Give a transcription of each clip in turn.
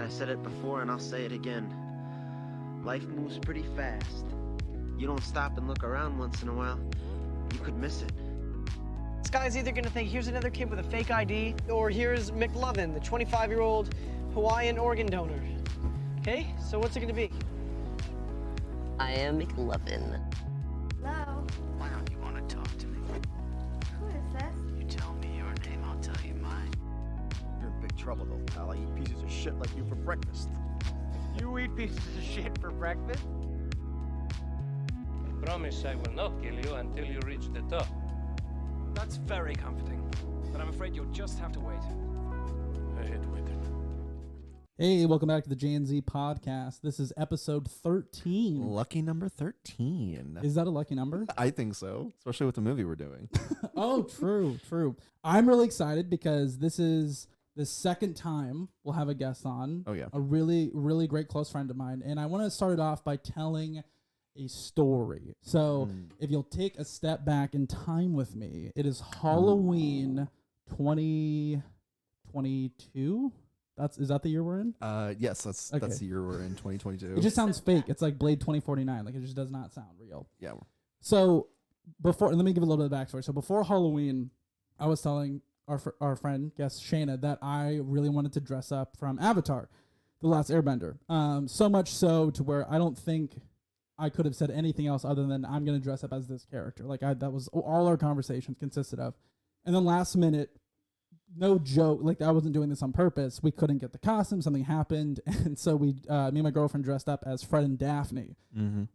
I said it before and I'll say it again. Life moves pretty fast. You don't stop and look around once in a while, you could miss it. This guy's either gonna think here's another kid with a fake ID, or here's McLovin, the 25-year-old Hawaiian organ donor. Okay, so what's it gonna be? I am McLovin. Hello? Why don't you want to talk to me? Who is this? You tell me your name, I'll tell you mine. You're in big trouble, though, pal. I eat pieces of shit like you for breakfast. You eat pieces of shit for breakfast? I promise I will not kill you until you reach the top. That's very comforting, but I'm afraid you'll just have to wait. I hate waiting. Hey, welcome back to the J&Z podcast. This is episode 13. Lucky number 13. Is that a lucky number? I think so, especially with the movie we're doing. Oh, true. I'm really excited because this is the second time we'll have a guest on. Oh, yeah. A really, really great close friend of mine. And I want to start it off by telling a story. So if you'll take a step back in time with me, it is Halloween 2022. Is that the year we're in? Yes, that's the year we're in, 2022. It just sounds fake. It's like Blade 2049. Like, it just does not sound real. Yeah. So let me give a little bit of backstory. So before Halloween, I was telling our friend, guest Shayna, that I really wanted to dress up from Avatar, The Last Airbender. So much so to where I don't think I could have said anything else other than I'm going to dress up as this character. Like, that was all our conversations consisted of. And then last minute, no joke, like, I wasn't doing this on purpose. We couldn't get the costume. Something happened. And so me and my girlfriend dressed up as Fred and Daphne,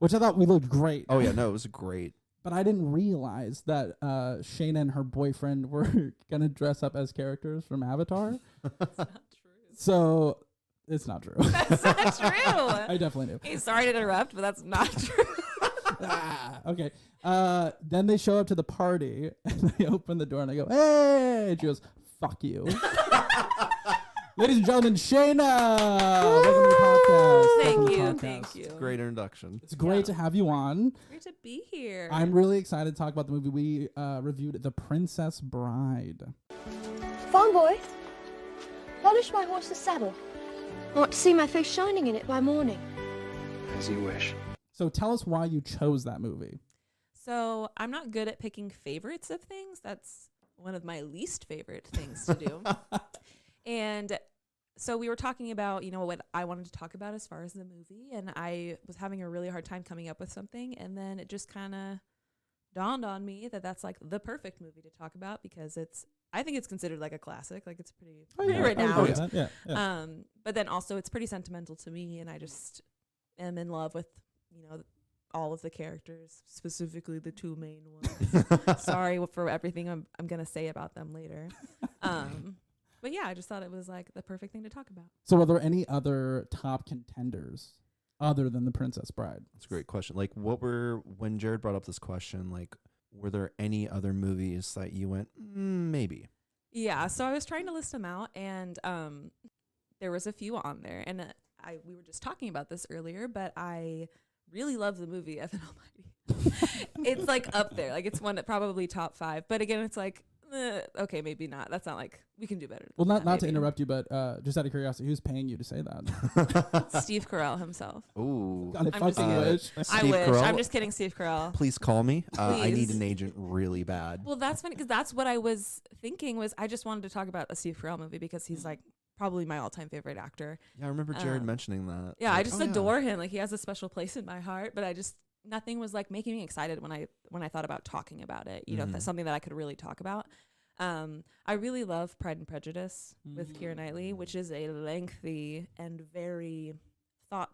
which I thought we looked great. Oh, yeah. No, it was great. But I didn't realize that Shayna and her boyfriend were going to dress up as characters from Avatar. That's not true. So it's not true. That's not true. I definitely knew. Hey, sorry to interrupt, but that's not true. Okay. Then they show up to the party and they open the door and I go, hey! And she goes, fuck you. Ladies and gentlemen, Shayna! Welcome to the podcast. Thank you. Great introduction. It's great to have you on. Great to be here. I'm really excited to talk about the movie. We reviewed The Princess Bride. Farm boy, polish my horse's saddle. I want to see my face shining in it by morning. As you wish. So tell us why you chose that movie. So I'm not good at picking favorites of things. That's one of my least favorite things to do. And so we were talking about, what I wanted to talk about as far as the movie. And I was having a really hard time coming up with something. And then it just kind of dawned on me that that's like the perfect movie to talk about because I think it's considered like a classic. Like, it's pretty renowned. Yeah. But then also it's pretty sentimental to me. And I just am in love with, all of the characters, specifically the two main ones. Sorry for everything I'm going to say about them later. But yeah, I just thought it was like the perfect thing to talk about. So are there any other top contenders other than The Princess Bride? That's a great question. Like, when Jared brought up this question, like, were there any other movies that you went, maybe? Yeah, so I was trying to list them out, and there was a few on there. And we were just talking about this earlier, but I really love the movie Evan Almighty. It's like up there. Like, it's one that probably top 5. But again, it's like, okay, maybe not. That's not like, we can do better. Well, not to interrupt you, but just out of curiosity, who's paying you to say that? Steve Carell himself. Ooh. I wish. I wish. Carell, I'm just kidding, Steve Carell. Please call me. I need Please. an agent really bad. Well, that's funny because that's what I was thinking was I just wanted to talk about a Steve Carell movie because he's like probably my all-time favorite actor. Yeah, I remember Jared mentioning that. Yeah, like, I just adore him. Like, he has a special place in my heart, but nothing was like making me excited when I thought about talking about it. That's something that I could really talk about. I really love Pride and Prejudice with Keira Knightley, which is a lengthy and very I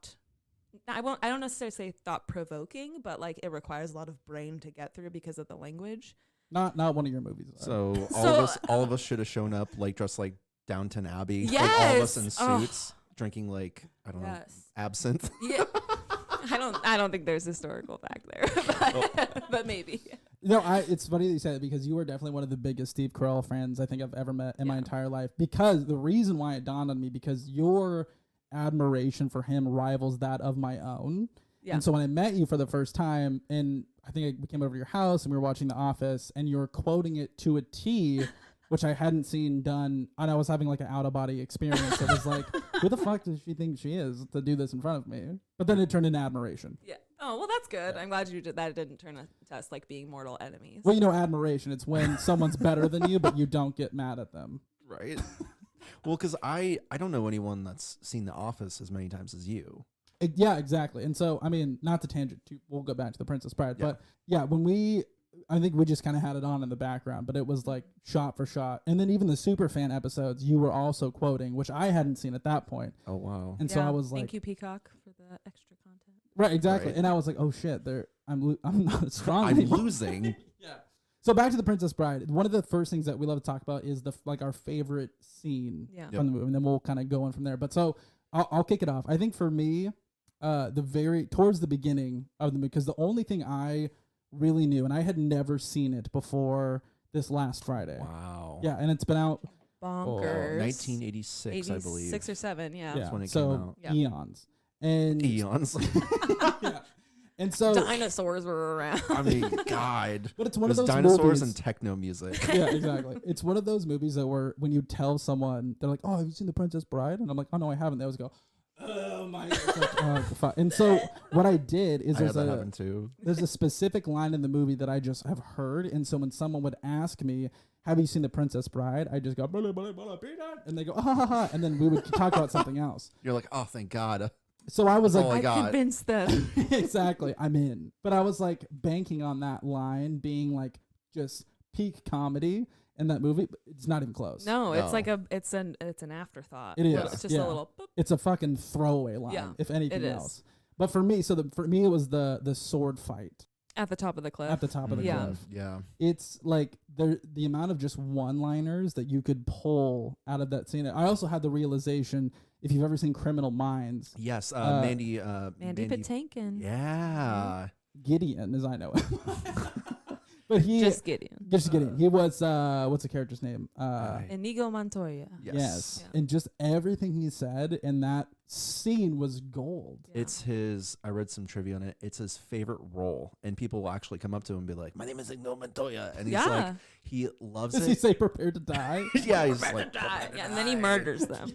don't necessarily say thought-provoking, but like it requires a lot of brain to get through because of the language. Not one of your movies. So all of us should have shown up like dressed like Downton Abbey. Yes. Like all of us in suits, drinking like I don't know, absinthe. Yeah. I don't think there's historical fact there, but maybe. No, it's funny that you say that because you are definitely one of the biggest Steve Carell fans I think I've ever met in my entire life. Because the reason why it dawned on me, because your admiration for him rivals that of my own. Yeah. And so when I met you for the first time, and I think we came over to your house and we were watching The Office, and you were quoting it to a T, which I hadn't seen done, and I was having like an out-of-body experience. It was like, who the fuck does she think she is to do this in front of me? But then it turned into admiration. Yeah. Oh, well, that's good. I'm glad you did that. It didn't turn to us like being mortal enemies. Well, you know, admiration. It's when someone's better than you, but you don't get mad at them. Right. Well, because I don't know anyone that's seen The Office as many times as you. Yeah, exactly. And so, I mean, not to tangent, we'll go back to The Princess Bride. Yeah. But yeah, I think we just kind of had it on in the background, but it was like shot for shot. And then even the super fan episodes, you were also quoting, which I hadn't seen at that point. Oh, wow. And so I was like, thank you, Peacock, for the extra content. Right, exactly. Right. And I was like, oh shit, I'm not strong I'm anymore. losing. Yeah. So back to The Princess Bride. One of the first things that we love to talk about is our favorite scene from the movie, and then we'll kind of go in from there. But so I'll kick it off. I think for me, towards the beginning of the movie, because the only thing I really knew, and I had never seen it before this last Friday. Wow. Yeah, and it's been out Bonkers. 1986, I believe. 6 or 7, yeah. That's when it so came out. Yeah. eons. And Eons. yeah. And so dinosaurs were around. I mean, God. But it's one of those dinosaurs movies, and techno music. Yeah, exactly. It's one of those movies that where when you tell someone, they're like, "Oh, have you seen The Princess Bride?" And I'm like, "Oh no, I haven't." They always go, "Oh my God." It's like, oh, fuck. And so what I did is I had that happen too. there's a specific line in the movie that I just have heard, and so when someone would ask me, "Have you seen The Princess Bride?" I just go, "Blah, blah, blah, blah, blah," and they go, "Ah, ha, ha," and then we would talk about something else. You're like, oh, thank God. So I was That's like, all I got. Convinced them. Exactly, I'm in. But I was like banking on that line being like just peak comedy in that movie. But it's not even close. No, it's like it's an afterthought. It is. It's just yeah. a little boop. It's a fucking throwaway line, Yeah, if anything it is. else. But for me, for me, it was the sword fight At the top of the cliff. at the top of the Yeah. cliff. Yeah. It's like the amount of just one-liners that you could pull out of that scene. I also had the realization, if you've ever seen Criminal Minds, Yes. Mandy Patinkin. Yeah. Gideon, as I know it. But Just Gideon. Just Gideon. He was what's the character's name? Enigo Montoya. Yes. Yeah. And just everything he said in that scene was gold. Yeah. It's I read some trivia on it. It's his favorite role. And people will actually come up to him and be like, "My name is Enigo Montoya." And he's like, he loves Does it. he say "prepared to die"? Yeah, he's Prepared like, to die. "Prepared to Yeah, and then he die." murders them.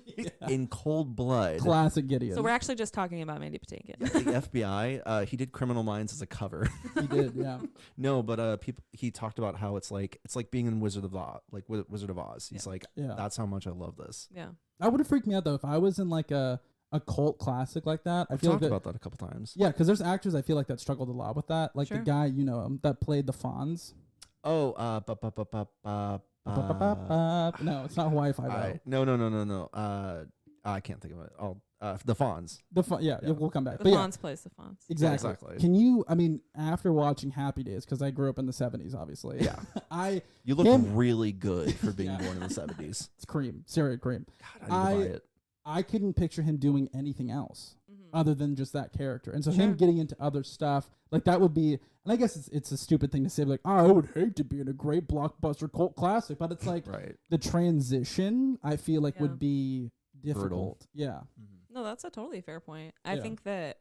In cold blood. Classic Gideon. So we're actually just talking about Mandy Patinkin. The FBI, he did Criminal Minds as a cover. He did, yeah. No, but he talked about how it's like being in Wizard of Oz, Wizard of Oz. He's like, Yeah. that's how much I love this. Yeah. That would have freaked me out though if I was in like a cult classic like that. I I've feel talked like about that a couple times. Yeah, because there's actors I feel like that struggled a lot with that. Like Sure. the guy, you know him, that played the Fonz. Oh, No, it's not Hawaii Five-O. No. I can't think of it. The Fonz. Yeah, Yeah. we'll come back. The But yeah, Fonz plays the Fonz. exactly. exactly. Can you? I mean, after watching Happy Days, because I grew up in the '70s, obviously. Yeah. You look Him- really good for being Yeah. born in the 70s. It's cream, cereal cream. God, I need to buy it. I couldn't picture him doing anything else other than just that character. And so him Sure. getting into other stuff, like that would be, and I guess it's a stupid thing to say, like, oh, I would hate to be in a great blockbuster cult classic, but it's like Right. the transition, I feel like Yeah. would be Brutal. difficult. Yeah. No, that's a totally fair point. I Yeah. think that,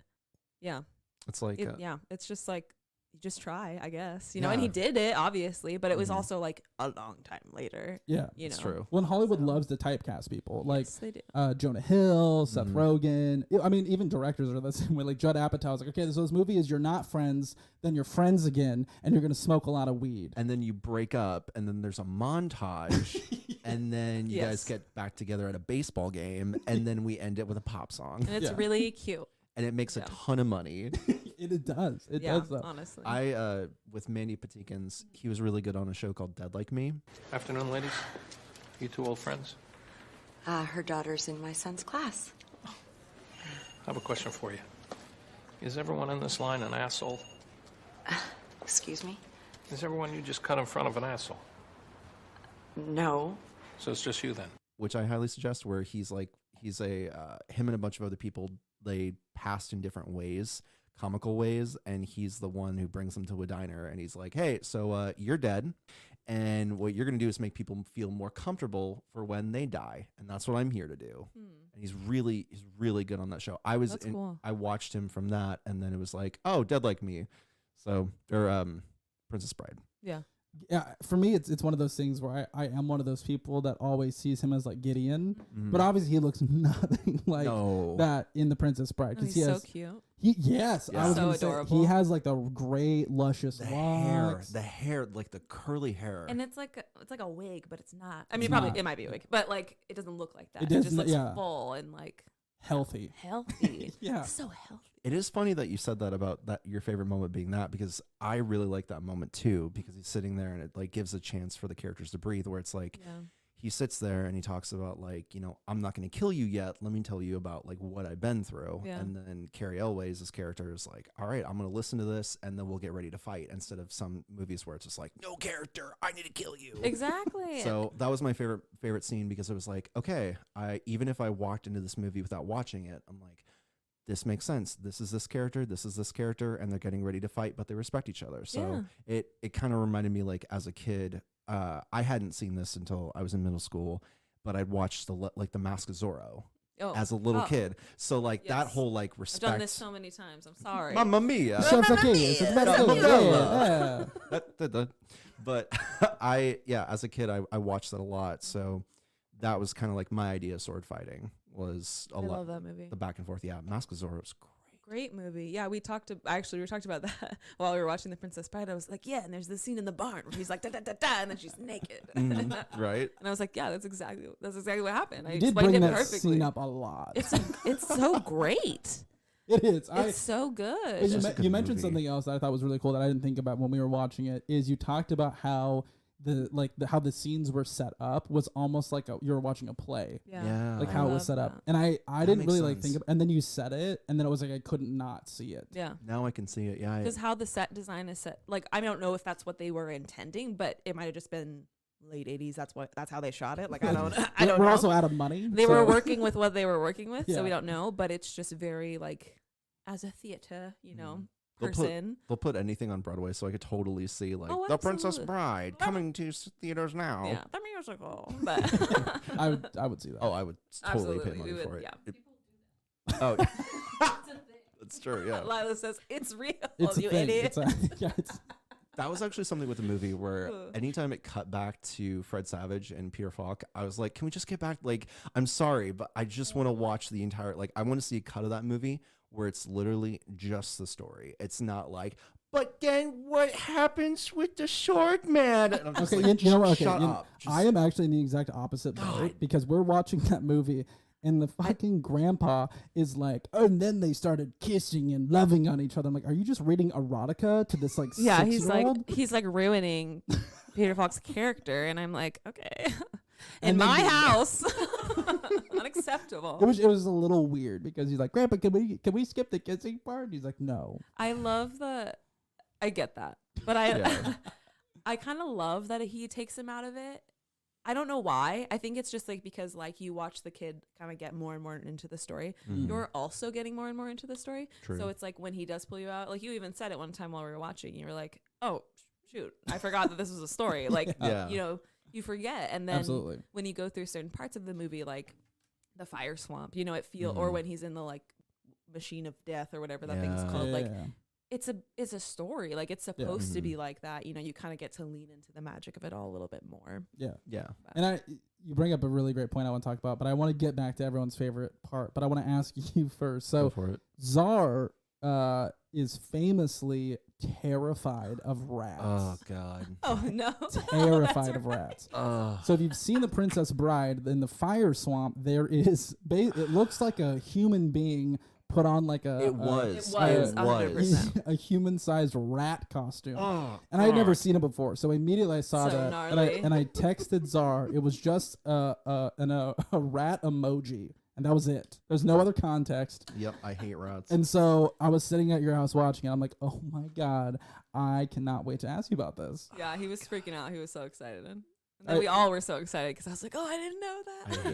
yeah, It's like, it's just like, you just try, I guess, you know, and he Yeah. did it, obviously, but it was Mhm. also like a long time later. Yeah. You it's know? true. When Hollywood So- loves to typecast people, like Yes, they do. Jonah Hill, Seth Mhm. Rogen. I mean, even directors are the same way. Like Judd Apatow was like, okay, so this movie is you're not friends, then you're friends again, and you're gonna smoke a lot of weed. And then you break up, and then there's a montage, and then you guys Yes. get back together at a baseball game, and then we end it with a pop song. And it's Yeah. really cute. And it makes a Yeah. ton of money. It does. It Yeah, does though. honestly. With Mandy Patinkin's, he was really good on a show called Dead Like Me. Afternoon, ladies. You two old friends? Her daughter's in my son's class. I have a question for you. Is everyone in this line an asshole? Excuse me? Is everyone you just cut in front of an asshole? No. So it's just you then? Which I highly suggest, where he's him and a bunch of other people, they passed in different ways, comical ways, and he's the one who brings them to a diner, and he's like, hey, so you're dead, and what you're going to do is make people feel more comfortable for when they die, and that's what I'm here to do. And he's really good on that show. That's cool. I watched him from that, and then it was like, oh, Dead Like Me. So, or Princess Bride. Yeah. Yeah, for me, it's one of those things where I am one of those people that always sees him as like Gideon, but obviously he looks nothing like that in The Princess Bride. Oh, he's he so has, cute. Yes, I was So gonna say, adorable. he has like the great, luscious locks. The hair, like the curly hair. And it's like a wig, but it's not. I mean, probably it might be a wig, but like it doesn't look like that. It It just doesn't- looks full and like healthy. Yeah, so healthy. It is funny that you said that about that your favorite moment being that, because I really like that moment too, because he's sitting there and it like gives a chance for the characters to breathe, where it's like he sits there and he talks about like, you know, I'm not going to kill you yet. Let me tell you about like what I've been through. Yeah. And then Carrie Elway's this character is like, all right, I'm going to listen to this and then we'll get ready to fight, instead of some movies where it's just like, no character, I need to kill you. Exactly. So that was my favorite scene, because it was like, okay, even if I walked into this movie without watching it, I'm like, this makes sense. This is this character, and they're getting ready to fight, but they respect each other. So it kind of reminded me, like, as a kid, I hadn't seen this until I was in middle school, but I'd watched the Mask of Zorro as a little kid. So like that whole like respect. I've done this so many times. I'm sorry. Mamma mia. But as a kid, I watched that a lot. So that was kind of like my idea of sword fighting, was a lot. I love that movie. The back and forth. Yeah, Mask of Zorro was Great movie. Yeah, we talked about that while we were watching The Princess Bride. I was like, yeah, and there's this scene in the barn where he's like da da da da, and then she's naked. Right. And I was like, yeah, that's exactly what happened. I You did explained bring it that perfectly. scene up a lot. It's so great. It is. It's so good. You mentioned something else that I thought was really cool that I didn't think about when we were watching it. Is you talked about how how the scenes were set up was almost like you were watching a play. Yeah. Like how it was set up. And I didn't really like think of, and then you said it, and then it was like I couldn't not see it. Yeah. Now I can see it. Yeah. Because how the set design is set, like I don't know if that's what they were intending, but it might have just been late 80s. That's how they shot it. Like I don't know. We're also out of money. They were working with what they were working with, Yeah. so we don't know. But it's just very like, as a theater, person. They'll put anything on Broadway, so I could totally see like Oh, The Princess absolutely. Bride coming to theaters now. Yeah, the musical. But I would see that. Oh, I would totally pay Absolutely, money we would, for it. yeah. Oh, that's true. Yeah. Lila says it's real. It's a you thing. idiot. That was actually something with the movie where anytime it cut back to Fred Savage and Peter Falk, I was like, can we just get back? Like, I'm sorry, but I just want to watch the entire, like, I want to see a cut of that movie where it's literally just the story. It's not like, but then what happens with the sword man? And I'm just Okay, like, you know what? Okay, shut up. I am actually in the exact opposite boat because we're watching that movie. And the fucking grandpa is like, oh, and then they started kissing and loving on each other. I'm like, are you just reading erotica to this like Yeah, 6-year-old? he's like ruining Peter Falk's character, and I'm like, okay, in And then my the- house, unacceptable. It was a little weird because he's like, Grandpa, can we skip the kissing part? And he's like, no. I get that, but I kind of love that he takes him out of it. I don't know why. I think it's just like because like you watch the kid kind of get more and more into the story. You're also getting more and more into the story. True. So it's like when he does pull you out, like you even said it one time while we were watching, you were like, oh shoot, I forgot that this was a story. Like, you forget. And then Absolutely. when you go through certain parts of the movie, like the fire swamp, it or when he's in the like machine of death or whatever that thing's called, like it's a story. Like it's supposed to be like that. You kind of get to lean into the magic of it all a little bit more. Yeah. Yeah. And you bring up a really great point I want to talk about, but I want to get back to everyone's favorite part. But I want to ask you first. So Go for it. Czar is famously terrified of rats. Oh, God. Oh, no. Terrified of rats. Oh. So if you've seen The Princess Bride, in the fire swamp, there is, it looks like a human being put on like It was 100%. a human-sized rat costume. Oh, and I had never seen it before, so immediately I saw So that, gnarly. and I texted Czar. It was just a rat emoji, and that was it. There's no other context. Yep, I hate rats. And so I was sitting at your house watching it. I'm like, oh my God, I cannot wait to ask you about this. Yeah, he was freaking out. He was so excited. And then we all were so excited because I was like, oh, I didn't know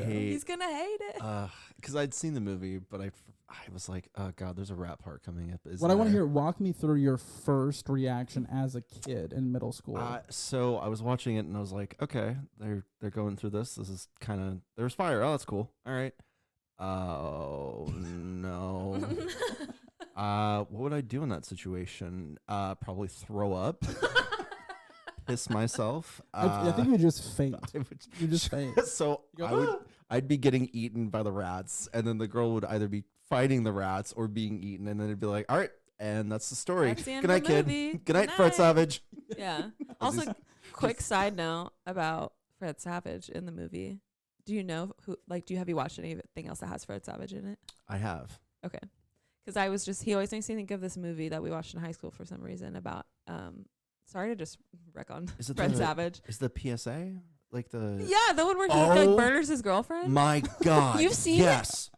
that. He's going to hate it. Because I'd seen the movie, but I was like, oh, God, there's a rat part coming up. What I want to hear, walk me through your first reaction as a kid in middle school. So I was watching it and I was like, okay, they're going through this. This is kind of, there's fire. Oh, that's cool. All right. Oh, no. What would I do in that situation? Probably throw up. piss myself. I think you just faint. You just faint. So You go, I'd be getting eaten by the rats, and then the girl would either be fighting the rats or being eaten, and then it'd be like, all right, and that's the story. That's the end Good of night, the kid. movie. Good night, Good Fred night. Savage. Yeah. Also, quick side note about Fred Savage in the movie. Do you know who? Like, have you watched anything else that has Fred Savage in it? I have. Okay. Because he always makes me think of this movie that we watched in high school for some reason about. Sorry to just wreck on Fred Savage. Is the PSA like the? Yeah, the one where he like murders his girlfriend. My God! You've seen it? Yes.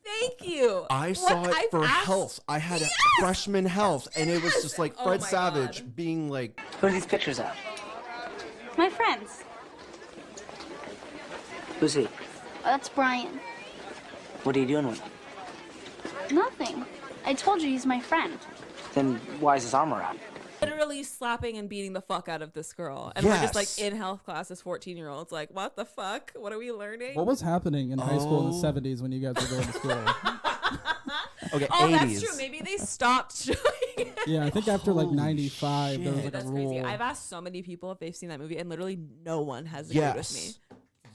Thank you. I saw it for health. I had freshman health, and it was just like Fred Savage being like. Who are these pictures of? My friends. Who's he? That's Brian. What are you doing with him? Nothing. I told you he's my friend. Then why is his arm around? Literally slapping and beating the fuck out of this girl. And we're just like in health class as 14-year-olds. Like, what the fuck? What are we learning? What was happening in high school in the 70s when you guys were going to school? Okay, oh, 80s. That's true. Maybe they stopped showing it. Yeah, I think after like 95, there was like That's a rule. crazy. I've asked so many people if they've seen that movie, and literally no one has agreed with me.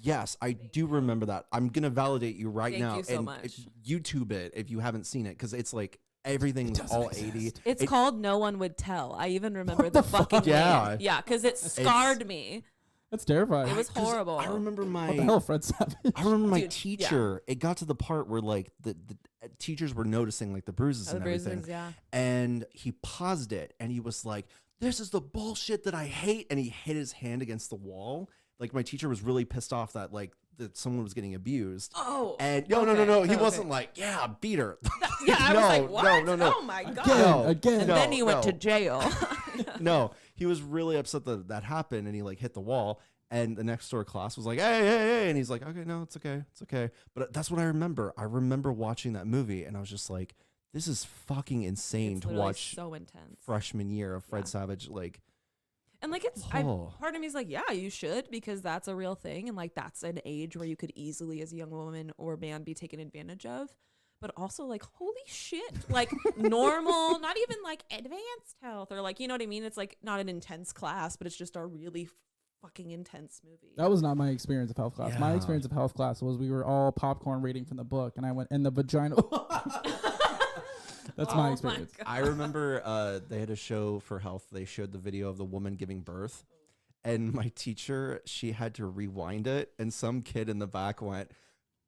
Yes, I do remember that. I'm gonna validate you right Thank now you so and much. YouTube it if you haven't seen it, because it's like everything's all 80. It's called No One Would Tell. I even remember the fucking Yeah. name. Yeah, because it scarred me. That's terrifying. It was horrible. I remember my What the hell, Fred Savage? I remember my Dude, teacher. It got to the part where like the teachers were noticing like the bruises and everything. Yeah. And he paused it and he was like, "This is the bullshit that I hate." And he hit his hand against the wall. Like my teacher was really pissed off that like that someone was getting abused. Oh. And no. He wasn't like, "Yeah, beat her." Yeah, I no, was like, what? No. Oh my God. Again. And then he went to jail. No, he was really upset that that happened, and he like hit the wall. And the next door class was like, hey, and he's like, okay, no, it's okay. But that's what I remember. I remember watching that movie, and I was just like, this is fucking insane to watch. So intense. Freshman year of Fred Savage, like. And like part of me is like, yeah, you should, because that's a real thing, and like that's an age where you could easily, as a young woman or man, be taken advantage of. But also, like, holy shit, like normal, not even like advanced health, or like, you know what I mean? It's like not an intense class, but it's just a really fucking intense movie. That was not my experience of health class. Yeah. My experience of health class was we were all popcorn reading from the book, and I went in the vagina. That's my experience. I remember they had a show for health. They showed the video of the woman giving birth, and my teacher, she had to rewind it, and some kid in the back went,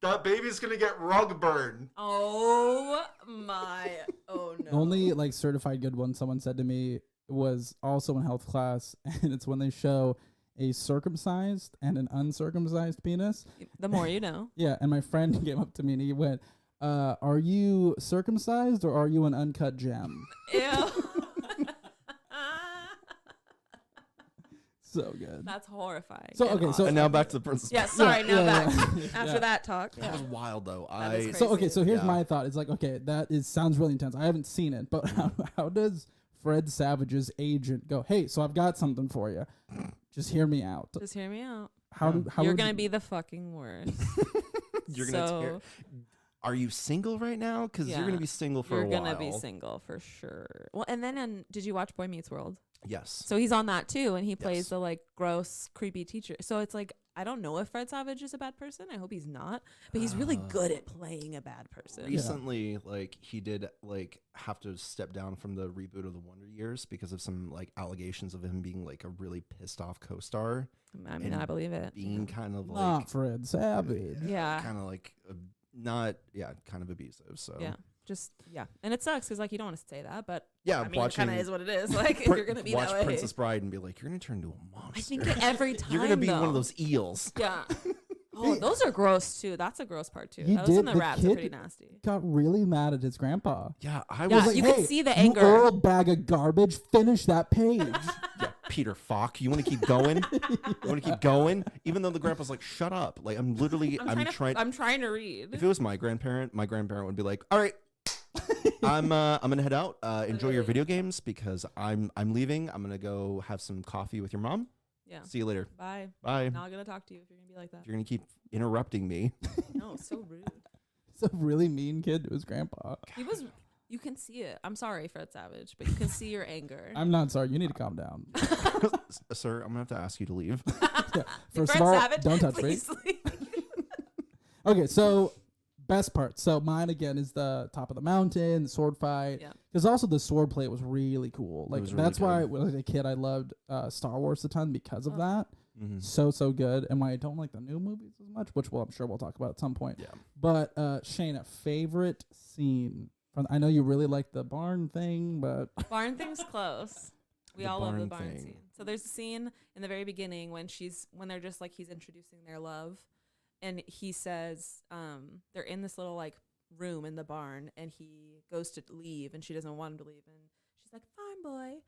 "That baby's gonna get rug burn." Oh my! Oh no! The only like certified good one someone said to me was also in health class, and it's when they show a circumcised and an uncircumcised penis. The more you know. Yeah, and my friend came up to me and he went, "Are you circumcised or are you an uncut gem?" Ew. So good. That's horrifying. So okay, so and now back to the Princess. Yeah, sorry, now back. Yeah. After that talk. That was wild though. So here's my thought. It's like, okay, sounds really intense. I haven't seen it, but how does Fred Savage's agent go, "Hey, so I've got something for you. Just hear me out." Just hear me out. How you're gonna be the fucking worst. You're gonna Are you single right now? Because you're gonna be single for a while. You're gonna be single for sure. Well, and then did you watch Boy Meets World? Yes. So he's on that too, and he plays the like gross, creepy teacher. So it's like, I don't know if Fred Savage is a bad person. I hope he's not, but he's really good at playing a bad person. Recently, like he did like have to step down from the reboot of the Wonder Years because of some like allegations of him being like a really pissed off co-star. I mean, I believe it. Being kind of like not Fred Savage. Yeah. Kind of like kind of abusive. So and it sucks because like you don't want to say that, but yeah, I mean, it kind of is what it is. Like if you're gonna be watch that way. Princess Bride and be like, you're gonna turn into a monster. I think that every time you're gonna be one of those eels. Yeah. Oh, those are gross too. That's a gross part too. He Those and the did. rats The are kid pretty nasty. got really mad at his grandpa. Yeah, I Yeah, was like, you hey, can see the You anger. old bag of garbage. Finish that page. yeah, Peter Falk, you want to keep going? You want to keep going? Even though the grandpa's like, shut up. Like I'm literally, I'm trying to read. If it was my grandparent would be like, all right, I'm gonna head out. Enjoy your video games because I'm leaving. I'm gonna go have some coffee with your mom. Yeah. See you later. Bye. Bye. Not gonna talk to you if you're gonna be like that. You're gonna keep interrupting me. No, so rude. He's a really mean kid to his grandpa. He was You can see it. I'm sorry, Fred Savage, but you can see your anger. I'm not sorry. You need to calm down. Sir, I'm gonna have to ask you to leave. Yeah. First Fred of all, Savage, don't touch me. please leave. Okay, so best part. So mine again is the top of the mountain, the sword fight. Yeah. Because also the sword play was really cool. Like was really that's why good. when I was a kid I loved Star Wars a ton because of that. Mhm. So good. And why I don't like the new movies as much, which I'm sure we'll talk about at some point. Yeah. But Shayna, favorite scene from I know you really like the barn thing, but Barn thing's close. We The all love the barn barn thing. scene. So there's a scene in the very beginning when they're just like he's introducing their love, and he says they're in this little like room in the barn, and he goes to leave, and she doesn't want him to leave, and she's like farm boy,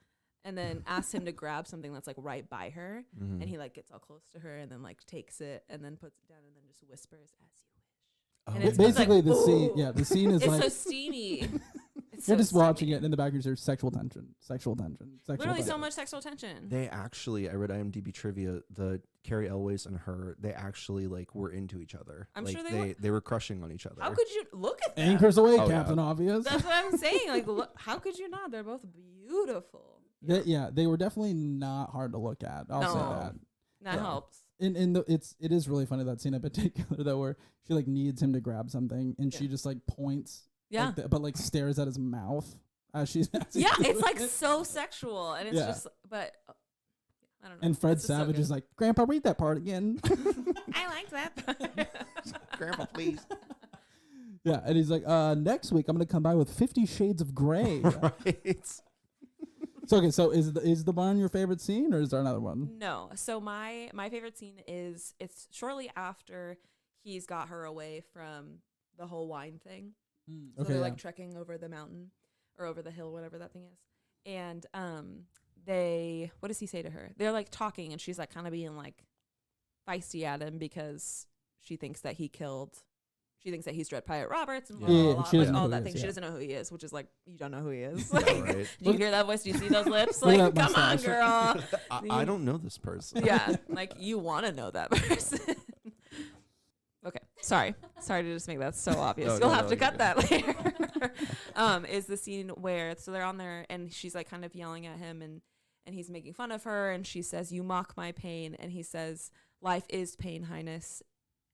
and then asks him to grab something that's like right by her, Mhm. and he like gets all close to her, and then like takes it, and then puts it down, and then just whispers as you wish. And it's basically like, the scene. ooh. Yeah, the scene is It's like so steamy. It's you're so just watching steamy. it in the background. There's sexual tension. Literally so much sexual tension. They actually, I read IMDb trivia. The Carrie Elways and her, they actually like were into each other. I'm like, sure they were crushing on each other. How could you look at that? Anchors away, Oh, yeah. Captain Obvious. That's what I'm saying. Like, look, how could you not? They're both beautiful. They were definitely not hard to look at. I'll say No. that. That Yeah. helps. It is really funny that scene in particular though, where she like needs him to grab something and she just like points, Yeah. like, but like stares at his mouth as she's Yeah, it's like so sexual, and it's Yeah. just, but I don't know. And Fred It's just so Savage good. is like, Grandpa, read that part again. I like that. Grandpa, please. Yeah, and he's like, next week I'm gonna come by with 50 Shades of Grey. Right. So okay, so is the barn your favorite scene, or is there another one? No. So my favorite scene is it's shortly after he's got her away from the whole wine thing. So Okay, they're yeah. like trekking over the mountain or over the hill, whatever that thing is. And they what does he say to her? They're like talking, and she's like kind of being like feisty at him because she thinks that he's Dread Pirate Roberts and blah, Yeah, blah, and blah, she doesn't like know all who he that is, thing. She yeah. doesn't know who he is, which is like, you don't know who he is. Yeah, Like, right. do you hear that voice? Do you see those lips? Look Like, at that come on, mustache. girl. I don't know this person. Yeah, like you want to know that person. Okay, sorry to just make that so obvious. No, You'll no, have no, to you're cut that later. Is the scene where so they're on there and she's like kind of yelling at him and he's making fun of her and she says, "You mock my pain," and he says, "Life is pain, Highness.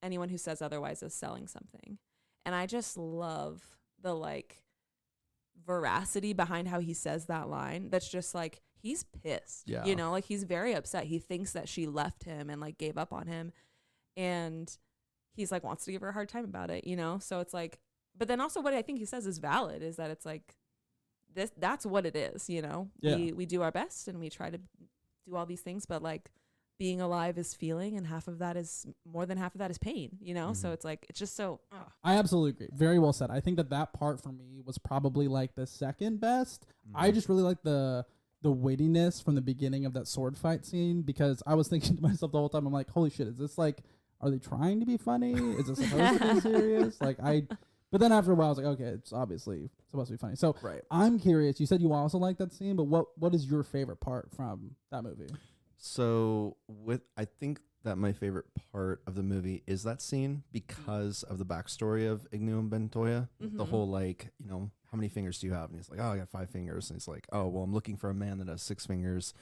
Anyone who says otherwise is selling something." And I just love the like veracity behind how he says that line. That's just like he's pissed. Yeah. You know, like he's very upset. He thinks that she left him and like gave up on him. And he's like wants to give her a hard time about it, you know? So it's like, but then also what I think he says is valid is that it's like that's what it is, you know? Yeah. We do our best and we try to do all these things, but like being alive is feeling, and more than half of that is pain, you know? So it's like, it's just so, ugh. I absolutely agree. Very well said. I think that part for me was probably like the second best. I just really like the weightiness from the beginning of that sword fight scene, because I was thinking to myself the whole time, I'm like, holy shit, is this like, are they trying to be funny? Is this supposed to be serious? But then after a while I was like, okay, it's obviously supposed to be funny. So Right. I'm curious, you said you also like that scene, but what is your favorite part from that movie? So I think that my favorite part of the movie is that scene because of the backstory of Enigo Montoya. The whole like, you know, how many fingers do you have? And he's like, oh, I got 5 fingers. And he's like, oh, well, I'm looking for a man that has 6 fingers.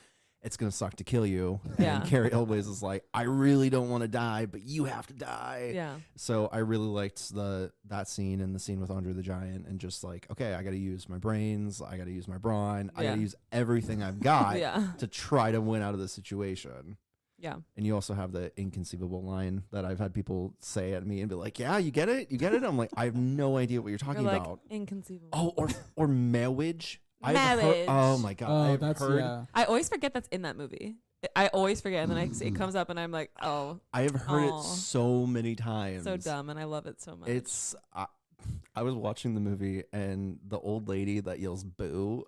It's gonna suck to kill you. Yeah. And Carrie Elways is like, I really don't want to die, but you have to die. Yeah. So I really liked that scene and the scene with Andre the Giant, and just like, okay, I got to use my brains, I got to use my brawn, I got Yeah. to use everything I've got Yeah. to try to win out of this situation. Yeah. And you also have the inconceivable line that I've had people say at me and be like, yeah, you get it? You get it? I'm like, I have no idea what you're talking You're like, about. inconceivable. Oh, or marriage. Marriage. Oh my God. Oh, I've that's heard, yeah. I always forget that's in that movie. I always forget, and then it comes up, and I'm like, oh, I have heard Aw. it so many times. so dumb, and I love it so much. It's, I was watching the movie, and the old lady that yells boo.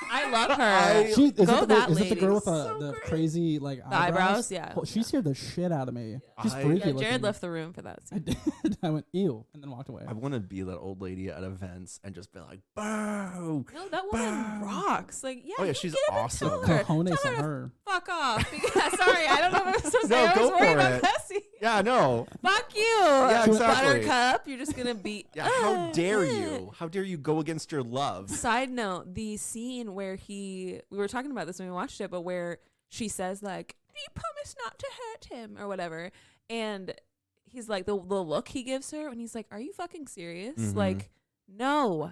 I love her. Is it the lady. girl with So the great. crazy like The eyebrows? Yeah. Oh, she scared the shit out of me. She's I- freaky Yeah, looking. Jared left the room for that I scene. did. I went ew, and then walked away. I want to be that old lady at events and just be like, boo. No, that woman rocks. Like, yeah, Oh, yeah, you she's get it, awesome. Tell her, Cojones tell on her her. fuck off. Yeah, sorry, I don't know what I'm supposed to No, say. I go was worried for about it. Bessie. Yeah, no. Fuck you. Yeah, exactly. Buttercup, you're just gonna be. Yeah, how dare you? How dare you go against your love? Side note: the scene where we were talking about this when we watched it, but where she says like, "You promise not to hurt him" or whatever, and he's like the look he gives her, and he's like, "Are you fucking serious?" Mm-hmm. Like. No,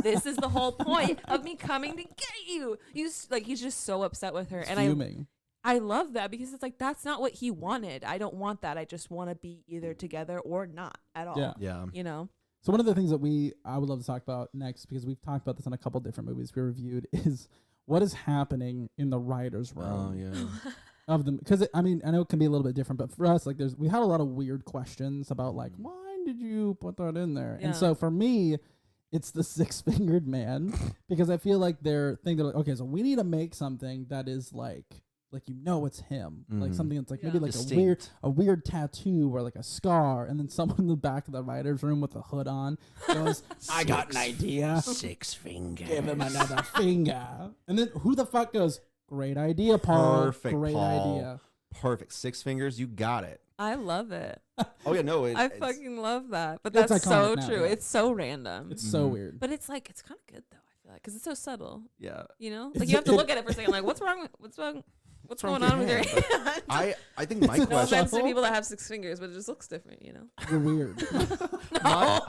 this is the whole point of me coming to get you. He's just so upset with her, and fuming. I love that because it's like that's not what he wanted. I don't want that. I just want to be either together or not at all. Yeah. You know. So one of the things that I would love to talk about next, because we've talked about this in a couple different movies we reviewed, is what is happening in the writers' room. Oh yeah. Of them, because I mean, I know it can be a little bit different, but for us, like, we had a lot of weird questions about like, why did you put that in there? Yeah. And so for me, it's the six-fingered man, because I feel like they're like, okay, so we need to make something that is like it's him, like something that's like maybe like Distinct. a weird tattoo or like a scar, and then someone in the back of the writer's room with a hood on goes, I got an idea. 6 fingers. Give him another finger. And then who the fuck goes, great idea, Paul. Perfect, Great Paul. idea. Perfect. 6 fingers. You got it. I love it. Oh yeah, no. I fucking love that. But It's that's so iconic now, true. yeah. It's so random. It's so weird. But it's like it's kind of good though. I feel like because it's so subtle. Yeah. You know, It's- like you have to look at it for a second. Like, what's wrong? What's going on with your hand? I think my No question. offense to people that have 6 fingers, but it just looks different. You know. You're weird. No.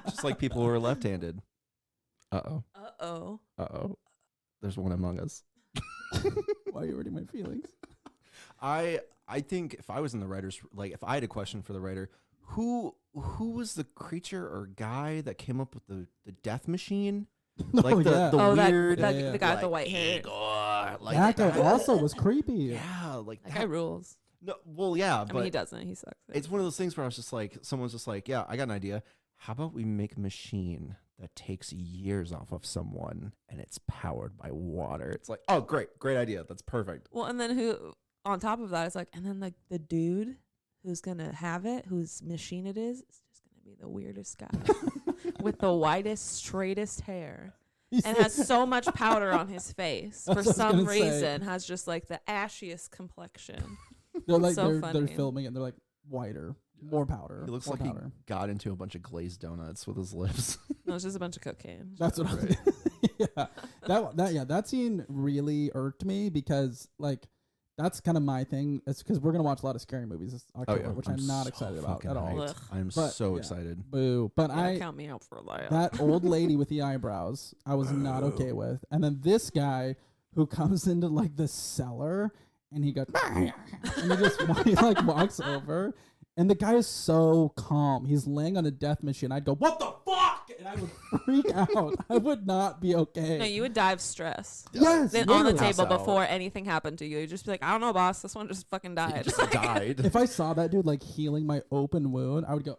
Just like people who are left-handed. Uh-oh. There's one among us. Why are you hurting my feelings? I think if I was in the writers, like if I had a question for the writer, who was the creature or guy that came up with the death machine? Like the weird, the guy with the white hair. Igor, like that guy also was creepy. Yeah, like That guy rules. No, well, yeah, I but mean, he doesn't. He sucks. it's one of those things where I was just like, someone's just like, yeah, I got an idea. How about we make a machine that takes years off of someone and it's powered by water? It's like, oh, great idea. That's perfect. Well, and then on top of that, it's like, and then like the dude who's gonna have it, whose machine it is just gonna be the weirdest guy with the whitest, straightest hair. And has so much powder on his face for some reason. Has just like the ashiest complexion. They're like So they're funny. filming it. And they're like whiter, more powder. He looks more like powder. he got into a bunch of glazed donuts with his lips. No, it's just a bunch of cocaine. That's what I was. Yeah, that scene really irked me because like that's kind of my thing. It's because we're gonna watch a lot of scary movies this October, which I'm not excited about at all. hyped. I'm But, so yeah. excited. Boo! But Yeah, count me out for that. that old lady with the eyebrows, I was not okay with. And then this guy who comes into like the cellar and he goes, and he like walks over, and the guy is so calm. He's laying on a death machine. I'd go, what the fuck? And I would freak out. I would not be okay. No, you would die of stress. Yes, Then on the literally. table before anything happened to you, you'd just be like, I don't know, boss. This one just fucking died. Just died. If I saw that dude like healing my open wound, I would go,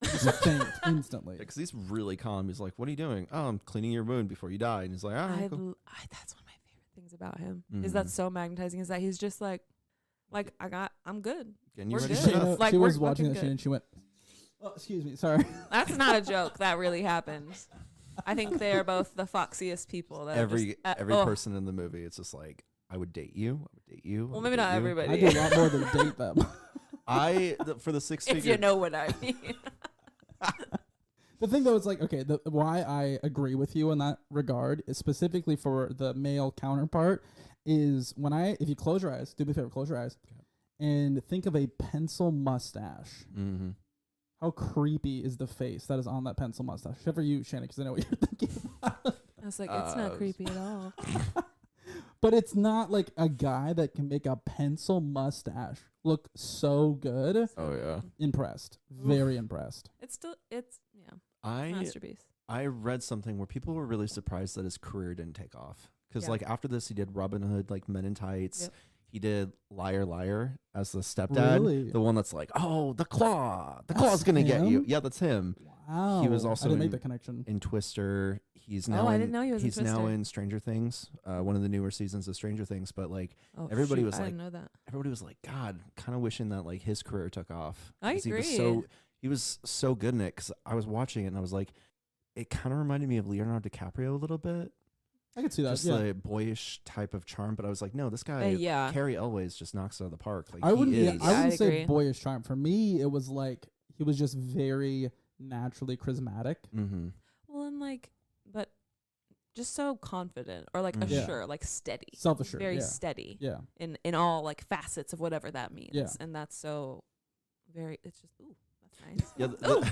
just faint instantly. Because he's really calm. He's like, what are you doing? Oh, I'm cleaning your wound before you die. And he's like, all right, cool. That's one of my favorite things about him. Is that's so magnetizing? Is that he's just like I'm good. Getting you We're ready good. for stuff. Like she we're was watching fucking that shit good. and she went, oh, excuse me, sorry. That's not a joke. That really happened. I think they are both the foxiest people. That Every are just, person in the movie, it's just like, I would date you. I would date you. Well, maybe not everybody. I do a lot more than date them. For the 6 figure. If you know what I mean. The thing though is like, okay, why I agree with you in that regard is specifically for the male counterpart is if you close your eyes, do me a favor, close your eyes, and think of a pencil mustache. Mm-hmm. How creepy is the face that is on that pencil mustache? Except for you, Shayna, because I know what you're thinking about. I was like, it's not creepy at all. But it's not like a guy that can make a pencil mustache look so good. Oh yeah. Impressed. Very impressed. It's masterpiece. I read something where people were really surprised that his career didn't take off. Because Yeah. like after this, he did Robin Hood, like Men in Tights. Yep. He did Liar Liar as the stepdad. Really? The one that's like, oh, the claw. The claw's going to get you. him? Yeah, that's him. Wow. He was also I didn't make in, the connection. in Twister. He's now I didn't know he was in he's now Twister. in Stranger Things, one of the newer seasons of Stranger Things. But like Oh, everybody shoot, was I like, didn't know that. everybody was like, God, kind of wishing that like his career took off. I 'Cause agree. He was so good in it because I was watching it and I was like, it kind of reminded me of Leonardo DiCaprio a little bit. I could see that. Just a boyish type of charm, but I was like, no, this guy, yeah. Carrie Elways, just knocks it out of the park. Like I wouldn't. he is. I wouldn't say agree. boyish charm. For me, it was like he was just very naturally charismatic. Mm-hmm. Well, and like, but just so confident or like Yeah. assured, like steady, Self-assured, very yeah. steady. Yeah. In all like facets of whatever that means. Yeah. And that's so very. It's just that's nice. Yeah.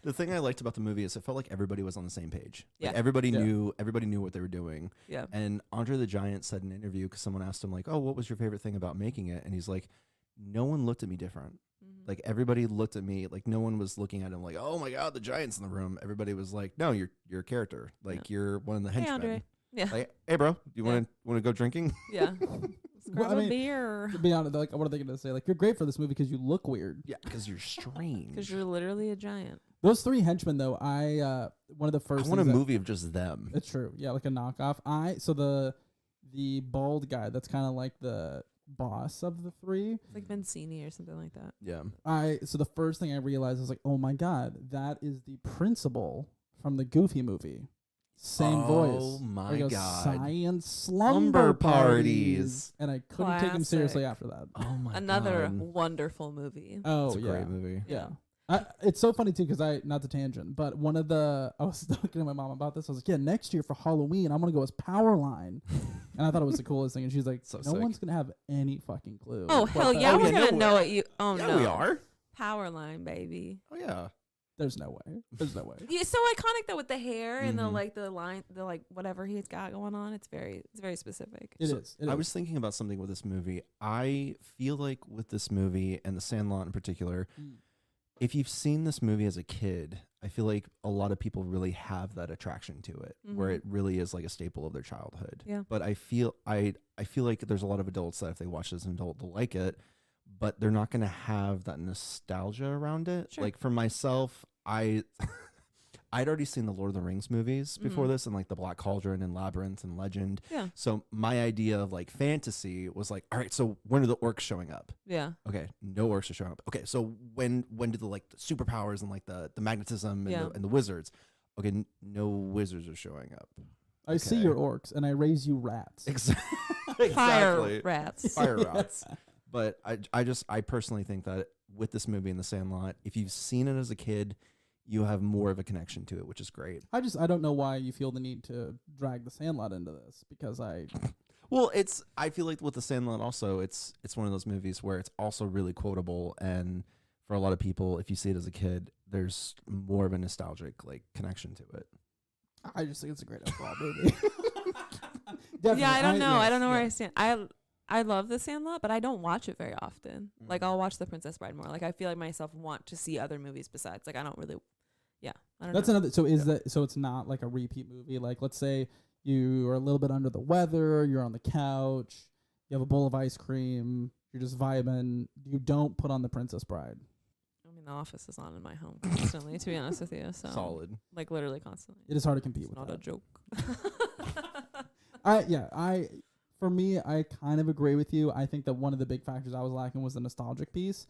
The thing I liked about the movie is it felt like everybody was on the same page. Like Yeah. everybody knew what they were doing. Yeah. And Andre the Giant said in an interview, because someone asked him like, "Oh, what was your favorite thing about making it?" And he's like, "No one looked at me different. Like everybody looked at me like no one was looking at him like, oh my god, the giant's in the room. Everybody was like, no, you're a character. Like you're one of the henchmen. Andre. Yeah. Like, hey, bro, do you want to go drinking? Yeah. Let's grab a beer. To be honest, like, what are they going to say? Like, you're great for this movie because you look weird. Yeah, because you're strange. Because you're literally a giant. Those three henchmen, though, one of the first. I want a things that- movie of just them. It's true. Yeah, like a knockoff. So the bald guy that's kind of like the boss of the three. It's like Vincini or something like that. Yeah. So the first thing I realized was like, oh my god, that is the principal from the Goofy movie. Same voice. Oh my He goes, god. Science slumber parties. And I couldn't take him seriously Classic. after that. Oh my Another god. wonderful movie. Oh, It's a yeah. great movie. Yeah. It's so funny too because not to tangent, but I was talking to my mom about this. I was like, yeah, next year for Halloween, I'm gonna go as Powerline, and I thought it was the coolest thing. And she's like, So no sick. one's gonna have any fucking clue. Oh what hell the- yeah, we're yeah, gonna no, know what you. Oh Yeah, no, we are. Powerline, baby. Oh yeah. There's no way. There's no way. Yeah, it's so iconic though with the hair and the Mhm. like the line, the like whatever he's got going on. It's very specific. It is. I was thinking about something with this movie. I feel like with this movie and The Sandlot in particular, if you've seen this movie as a kid, I feel like a lot of people really have that attraction to it, where Mhm. it really is like a staple of their childhood. Yeah. But I feel like there's a lot of adults that if they watch this as an adult, they'll like it, but they're not going to have that nostalgia around it. Sure. Like for myself, I'd already seen the Lord of the Rings movies before Mhm. this, and like the Black Cauldron and Labyrinth and Legend. Yeah. So my idea of like fantasy was like, all right, so when are the orcs showing up? Yeah. Okay, no orcs are showing up. Okay, so when do the like the superpowers and like the magnetism and, Yeah. and the wizards? Okay, no wizards are showing up. I see your orcs and I raise you rats. Exactly. Fire rats. Fire rats. But I personally think that with this movie in The Sandlot, if you've seen it as a kid, you have more of a connection to it, which is great. I don't know why you feel the need to drag The Sandlot into this because Well, I feel like with The Sandlot also, it's one of those movies where it's also really quotable, and for a lot of people, if you see it as a kid, there's more of a nostalgic like connection to it. I just think it's a great overall movie. Yeah, I don't know. I don't know where yeah. I stand. I love The Sandlot, but I don't watch it very often. Like I'll watch The Princess Bride more. Like I feel like myself want to see other movies besides. Like I don't really. Yeah, I don't That's know. another. So it's not like a repeat movie. Like let's say you are a little bit under the weather, you're on the couch, you have a bowl of ice cream, you're just vibing. You don't put on The Princess Bride. I mean, The Office is on in my home constantly. To be honest with you, so Solid. Like literally constantly. It is hard to compete It's with not that. a joke. For me, I kind of agree with you. I think that one of the big factors I was lacking was the nostalgic piece.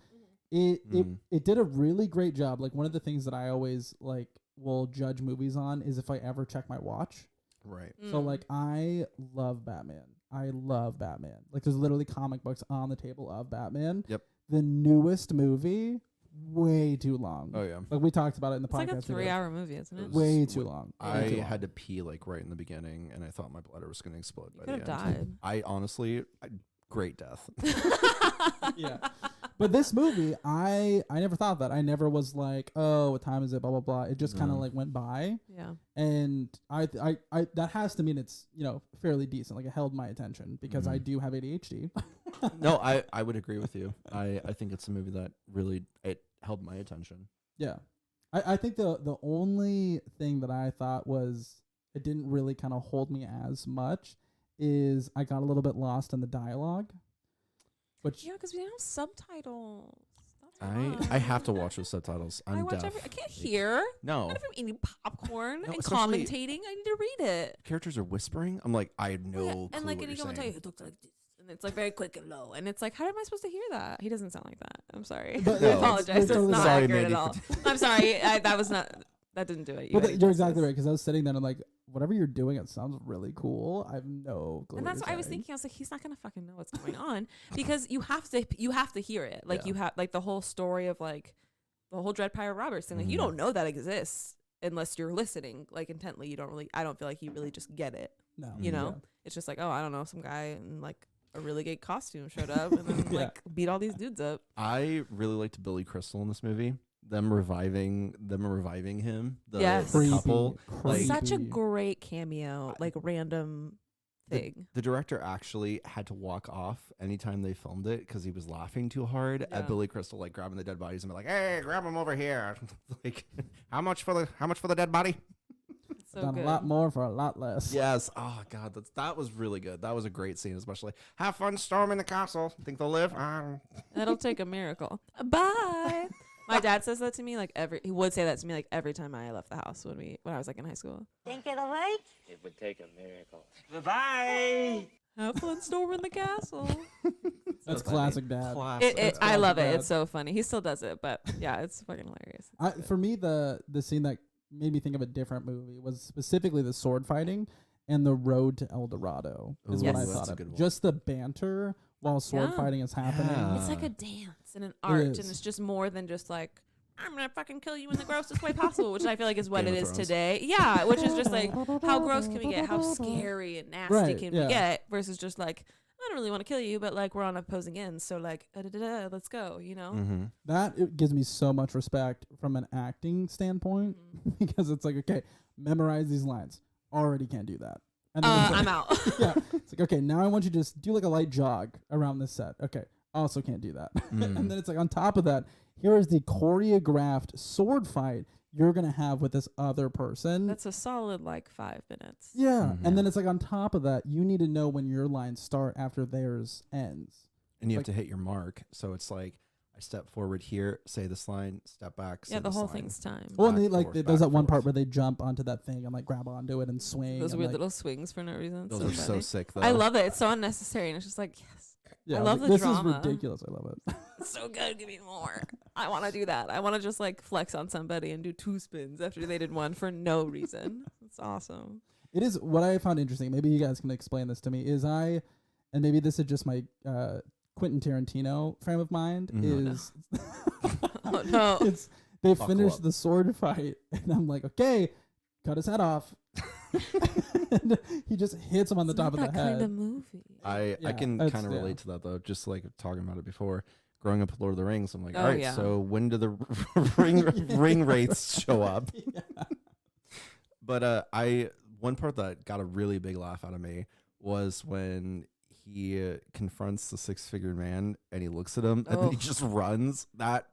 It did a really great job. Like one of the things that I always like will judge movies on is if I ever check my watch. Right. So like I love Batman. I love Batman. Like there's literally comic books on the table of Batman. Yep. The newest movie, way too long. Oh yeah. Like we talked about it in the It's podcast. like a 3-hour movie, isn't it? Way too long. I Way too long. had to pee like right in the beginning, and I thought my bladder was going to explode by the could've end. died. I honestly, great death. Yeah. But this movie, I never thought that. I never was like, oh, what time is it? Blah blah blah. It just kind of like went by. Yeah. And I that has to mean it's fairly decent. Like it held my attention because I do have ADHD. No, I would agree with you. I think it's a movie that really it held my attention. Yeah. I think the only thing that I thought was it didn't really kind of hold me as much is I got a little bit lost in the dialogue. Which Yeah, because we don't have subtitles. I have to watch with subtitles. I'm deaf. I can't hear. No. Not if I'm eating popcorn No, and especially- commentating. I need to read it. Characters are whispering. I'm like, I have no clue And like what Enigo you're Montoya, saying. he talks like this, and it's like very quick and low, and it's like, how am I supposed to hear that? He doesn't sound like that. I'm sorry. But I no, apologize. it's That's totally not sorry, accurate Mandy, at all. for I'm sorry. That was not. That didn't do it. But had you're justice. exactly right because I was sitting there and like whatever you're doing, it sounds really cool. I have no clue. And that's what I was thinking. I was like, he's not gonna fucking know what's going on because you have to hear it. Like you have like the whole story of like the whole Dread Pirate Roberts thing. Like you don't know that exists unless you're listening like intently. You don't really. I don't feel like you really just get it. No, you know, it's just like, oh, I don't know, some guy in like a really gay costume showed up and then like beat all these dudes up. I really liked Billy Crystal in this movie. Them reviving him. The couple. Like, such a great cameo, like random thing. The director actually had to walk off anytime they filmed it because he was laughing too hard at Billy Crystal, like grabbing the dead bodies and be like, "Hey, grab him over here!" Like, how much for the dead body? So done good. a lot more for a lot less. Yes. Oh God, that was really good. That was a great scene, especially have fun storming the castle. Think they'll live? That'll take a miracle. Bye. My dad says that to me he would say that to me like every time I left the house when I was like in high school. Think it'll work? It would take a miracle. Bye-bye. Have fun storming the castle. That's classic dad. I love it. It's so funny. He still does it, but yeah, it's fucking hilarious. For me, the scene that made me think of a different movie was specifically the sword fighting and the road to El Dorado is what I thought of. Just the banter while sword fighting is happening. It's like a dance and an art, and it's just more than just like, I'm gonna fucking kill you in the grossest way possible, which I feel like is what it is today. Yeah, which is just like, how gross can we get? How scary and nasty can we get? Versus just like, I don't really want to kill you, but like we're on opposing ends, so like, let's go, you know? That it gives me so much respect from an acting standpoint because it's like, okay, memorize these lines. Already can't do that. And then like, I'm out. Yeah, it's like, okay, now I want you to just do like a light jog around this set. Okay, also can't do that. And then it's like on top of that, here is the choreographed sword fight you're gonna have with this other person. That's a solid like 5 minutes. Yeah, and then it's like on top of that, you need to know when your lines start after theirs ends, and you have to hit your mark. So it's like, I step forward here, say this line, step back. Yeah, the whole thing's timed. Well, and there's that one part where they jump onto that thing and like grab onto it and swing. Those weird little swings for no reason. Those are so sick, though. I love it. It's so unnecessary, and it's just like, yes. Yeah, I love the this drama. This is ridiculous. I love it. It's so good. Give me more. I want to do that. I want to just like flex on somebody and do 2 spins after they did one for no reason. It's awesome. It is what I found interesting. Maybe you guys can explain this to me. And maybe this is just my Quentin Tarantino frame of mind. Oh no! They finished the sword fight, and I'm like, okay, cut his head off. And he just hits him on the top of the head. Kind of movie. I can kind of relate to that though. Just like talking about it before, growing up with Lord of the Rings, I'm like, all right, so when do the ring wraiths show up? But one part that got a really big laugh out of me was when he confronts the 6-figured man and he looks at him and then he just runs. That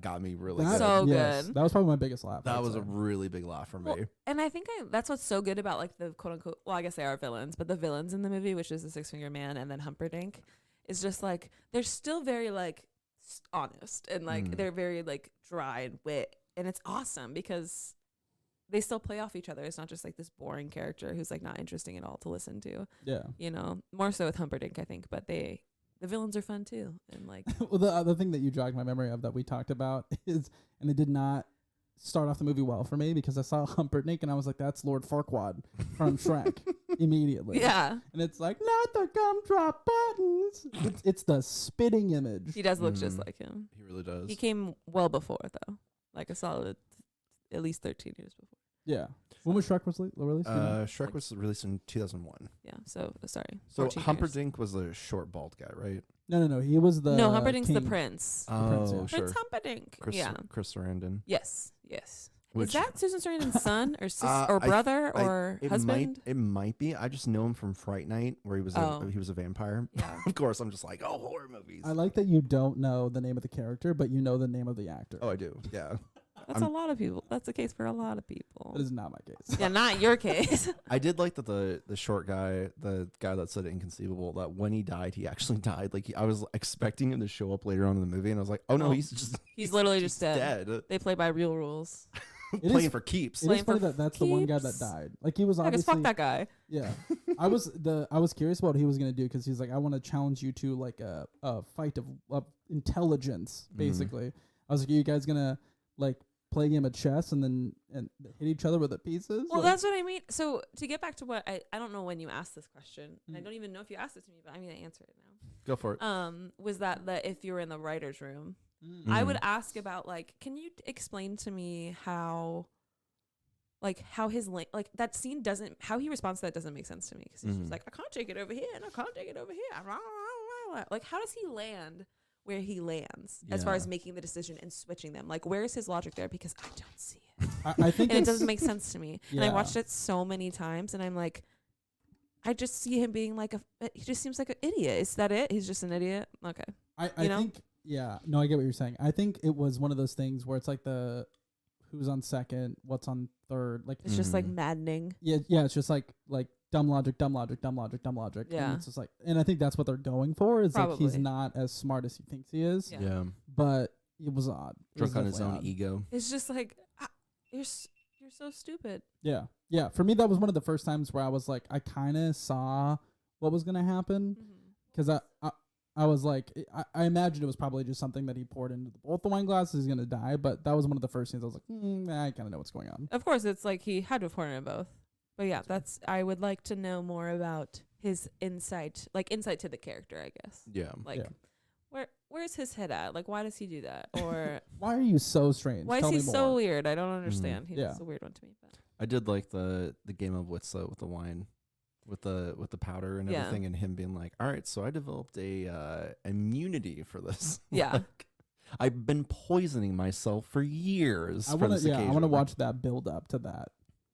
got me really good. So good. That was probably my biggest laugh. That was a really big laugh for me. And I think that's what's so good about like the quote unquote, well, I guess they are villains, but the villains in the movie, which is the 6-figured man and then Humperdinck, is just like, they're still very like honest and like they're very like dry and wit. And it's awesome because they still play off each other. It's not just like this boring character who's like not interesting at all to listen to. Yeah. You know, more so with Humperdinck, I think, but the villains are fun too. And like, well, the other thing that you jogged my memory of that we talked about is, and it did not start off the movie well for me because I saw Humperdinck and I was like, that's Lord Farquaad from Shrek immediately. Yeah. And it's like, not the gumdrop buttons. It's the spitting image. He does look just like him. He really does. He came well before though, like a solid at least 13 years before. Yeah. When was Shrek released? Shrek was released in 2001. Yeah. So sorry. So Humperdinck was the short bald guy, right? No. He was the Humperdinck's king. the prince. Sure. Prince Humperdinck. Chris Sarandon. Yes. Is that Susan Sarandon's son or brother or husband? It might be. I just know him from Fright Night, where he was a vampire. Yeah. Of course, I'm just like, horror movies. I like that you don't know the name of the character, but you know the name of the actor. Oh, I do. Yeah. That's a lot of people. That's the case for a lot of people. That is not my case. Yeah, not your case. I did like that the short guy, the guy that said Inconceivable, that when he died, he actually died. Like I was expecting him to show up later on in the movie, and I was like, oh no, he's literally just dead. They play by real rules. Playing for keeps. It is funny that's the one guy that died. Like he was obviously. Fuck that guy. Yeah, I was curious about what he was gonna do because he's like, I want to challenge you to like a fight of intelligence, basically. I was like, are you guys gonna like play a game of chess and hit each other with the pieces. Well, that's what I mean. So to get back to what I don't know when you asked this question, and I don't even know if you asked it to me, but I'm gonna answer it now. Go for it. Was that if you were in the writer's room, I would ask about like, can you explain to me how his that scene how he responds to that doesn't make sense to me, because he's just like, I can't take it over here and I can't take it over here. Like, how does he land where he lands as far as making the decision and switching them? Like, where is his logic there? Because I don't see it. I think and it doesn't make sense to me. And I watched it so many times, and I'm like, I just see him being like he just seems like an idiot. Is that it? He's just an idiot? Okay. I think, no, I get what you're saying. I think it was one of those things where it's like the who's on second, what's on third. Like it's just like maddening. Yeah, it's just like dumb logic, dumb logic, dumb logic, dumb logic. Yeah. And it's just like, and I think that's what they're going for, is Probably. like he's not as smart as he thinks he is. Yeah. But it was odd. Drunk on his own ego. It's just like, you're so stupid. Yeah. Yeah. For me, that was one of the first times where I was like, I kind of saw what was going to happen. Because I was like, I imagined it was probably just something that he poured into both the wine glasses. He's going to die. But that was one of the first things I was like, I kind of know what's going on. Of course, it's like he had to have poured in both. But yeah, I would like to know more about his insight to the character, I guess. Yeah. Like, where's his head at? Like, why does he do that? Or why are you so strange? Why Tell is he me so more. weird? I don't understand. He's a weird one to me. But I did like the game of wits with the wine, with the powder and everything, and him being like, all right, so I developed a immunity for this. Yeah. Like, I've been poisoning myself for years. I want to watch that build up to that.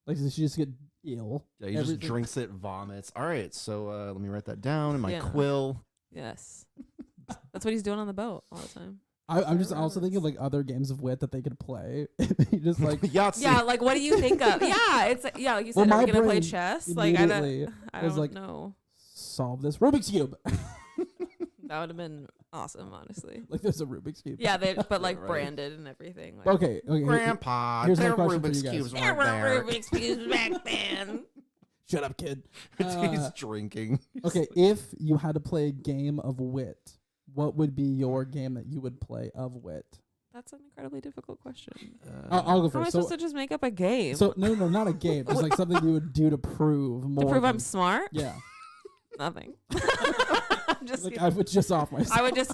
Like, does she just get ill? Yeah, he just drinks it, vomits. All right, so let me write that down in my quill. Yes. That's what he's doing on the boat all the time. I'm just also thinking of like other games of wit that they could play. You just like Yahtzee. Yeah, like what do you think of? Yeah, it's like you said, are we gonna play chess? Like I don't know. Solve this Rubik's Cube. That would have been awesome, honestly. Like there's a Rubik's Cube. Yeah, but like branded and everything. Like, okay. Grandpa, here's my there question Rubik's for you guys. Cubes there weren't were there. Rubik's Cubes back then. Shut up, kid. He's drinking. Okay, if you had to play a game of wit, what would be your game that you would play of wit? That's an incredibly difficult question. I'll go first. How am I supposed to just make up a game? So no, not a game. Just like something you would do to prove more. To prove I'm smart? Yeah. Nothing. Just like I would just off myself. I would just.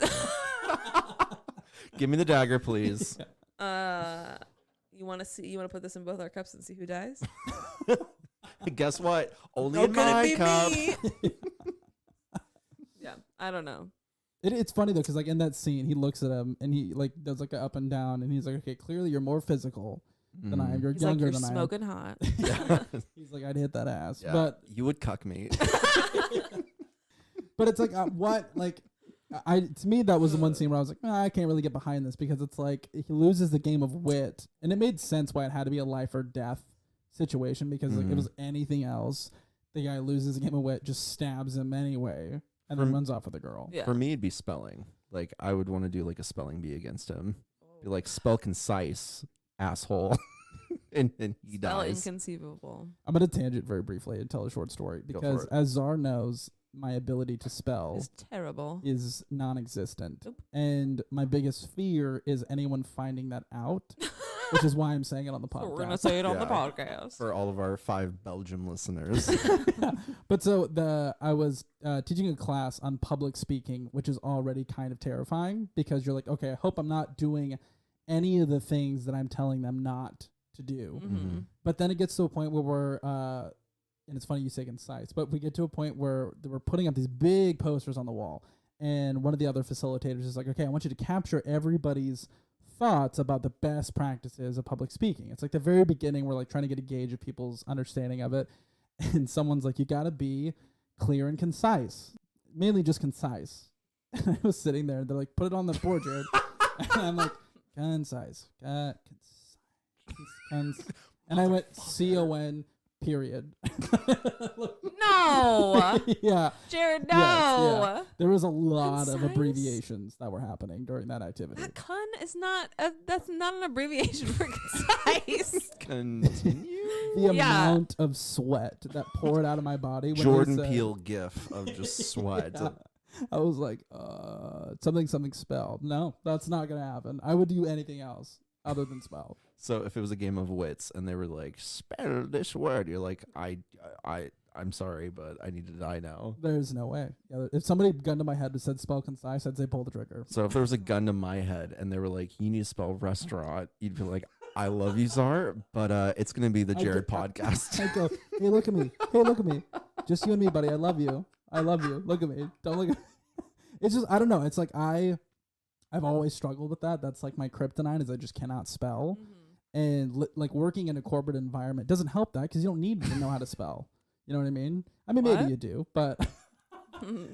Give me the dagger, please. You want to put this in both our cups and see who dies? Guess what? Only in my cup. Yeah, I don't know. It's funny though, because like in that scene, he looks at him and he like does like an up and down, and he's like, "Okay, clearly you're more physical than I am. You're He's younger like, you're than I am." smoking hot. He's like, "I'd hit that ass," Yeah, but you would cuck me. But it's like what like. To me that was the one scene where I was like, I can't really get behind this, because it's like he loses the game of wit, and it made sense why it had to be a life or death situation, because like, if it was anything else, the guy loses the game of wit, just stabs him anyway, and then runs off with the girl. Yeah. For me, it'd be spelling. Like I would want to do like a spelling bee against him. Be like, spell concise, asshole, and he Spell dies. inconceivable. I'm gonna tangent very briefly and tell a short story, because as Czar knows, my ability to spell is terrible. Is non-existent. Nope. And my biggest fear is anyone finding that out, which is why I'm saying it on the podcast. So we're going to say it on the podcast. For all of our 5 Belgium listeners. But so I was teaching a class on public speaking, which is already kind of terrifying, because you're like, okay, I hope I'm not doing any of the things that I'm telling them not to do. Mm-hmm. But then it gets to a point where we're and it's funny you say concise, but we get to a point where we're putting up these big posters on the wall, and one of the other facilitators is like, okay, I want you to capture everybody's thoughts about the best practices of public speaking. It's like the very beginning, we're like trying to get a gauge of people's understanding of it, and someone's like, you gotta be clear and concise, mainly just concise. And I was sitting there, and they're like, put it on the board, Jared. And I'm like, concise, concise. And I went CON. Period. No. Yeah. Jared, no. Yes, yeah. There was a lot of Concise? abbreviations that were happening during that activity. That con is not that's not an abbreviation for concise. Continue. The amount of sweat that poured out of my body. When Jordan said, Peele gif of just sweat. Yeah. I was like, something spelled. No, that's not going to happen. I would do anything else. other than spell. So if it was a game of wits and they were like, spell this word, you're like, I'm sorry, but I need to die now. There's no way. Yeah, if somebody gun to my head and said spell concise, I'd say pull the trigger. So if there was a gun to my head and they were like, you need to spell restaurant, you'd be like, I love you, Czar, but it's going to be the Jared podcast. I go, hey, look at me. Hey, look at me. Just you and me, buddy. I love you. I love you. Look at me. Don't look at me. It's just, I don't know. It's like I've always struggled with that. That's like my kryptonite is I just cannot spell. And like working in a corporate environment doesn't help that because you don't need to know how to spell. You know what I mean? I mean, maybe you do, but.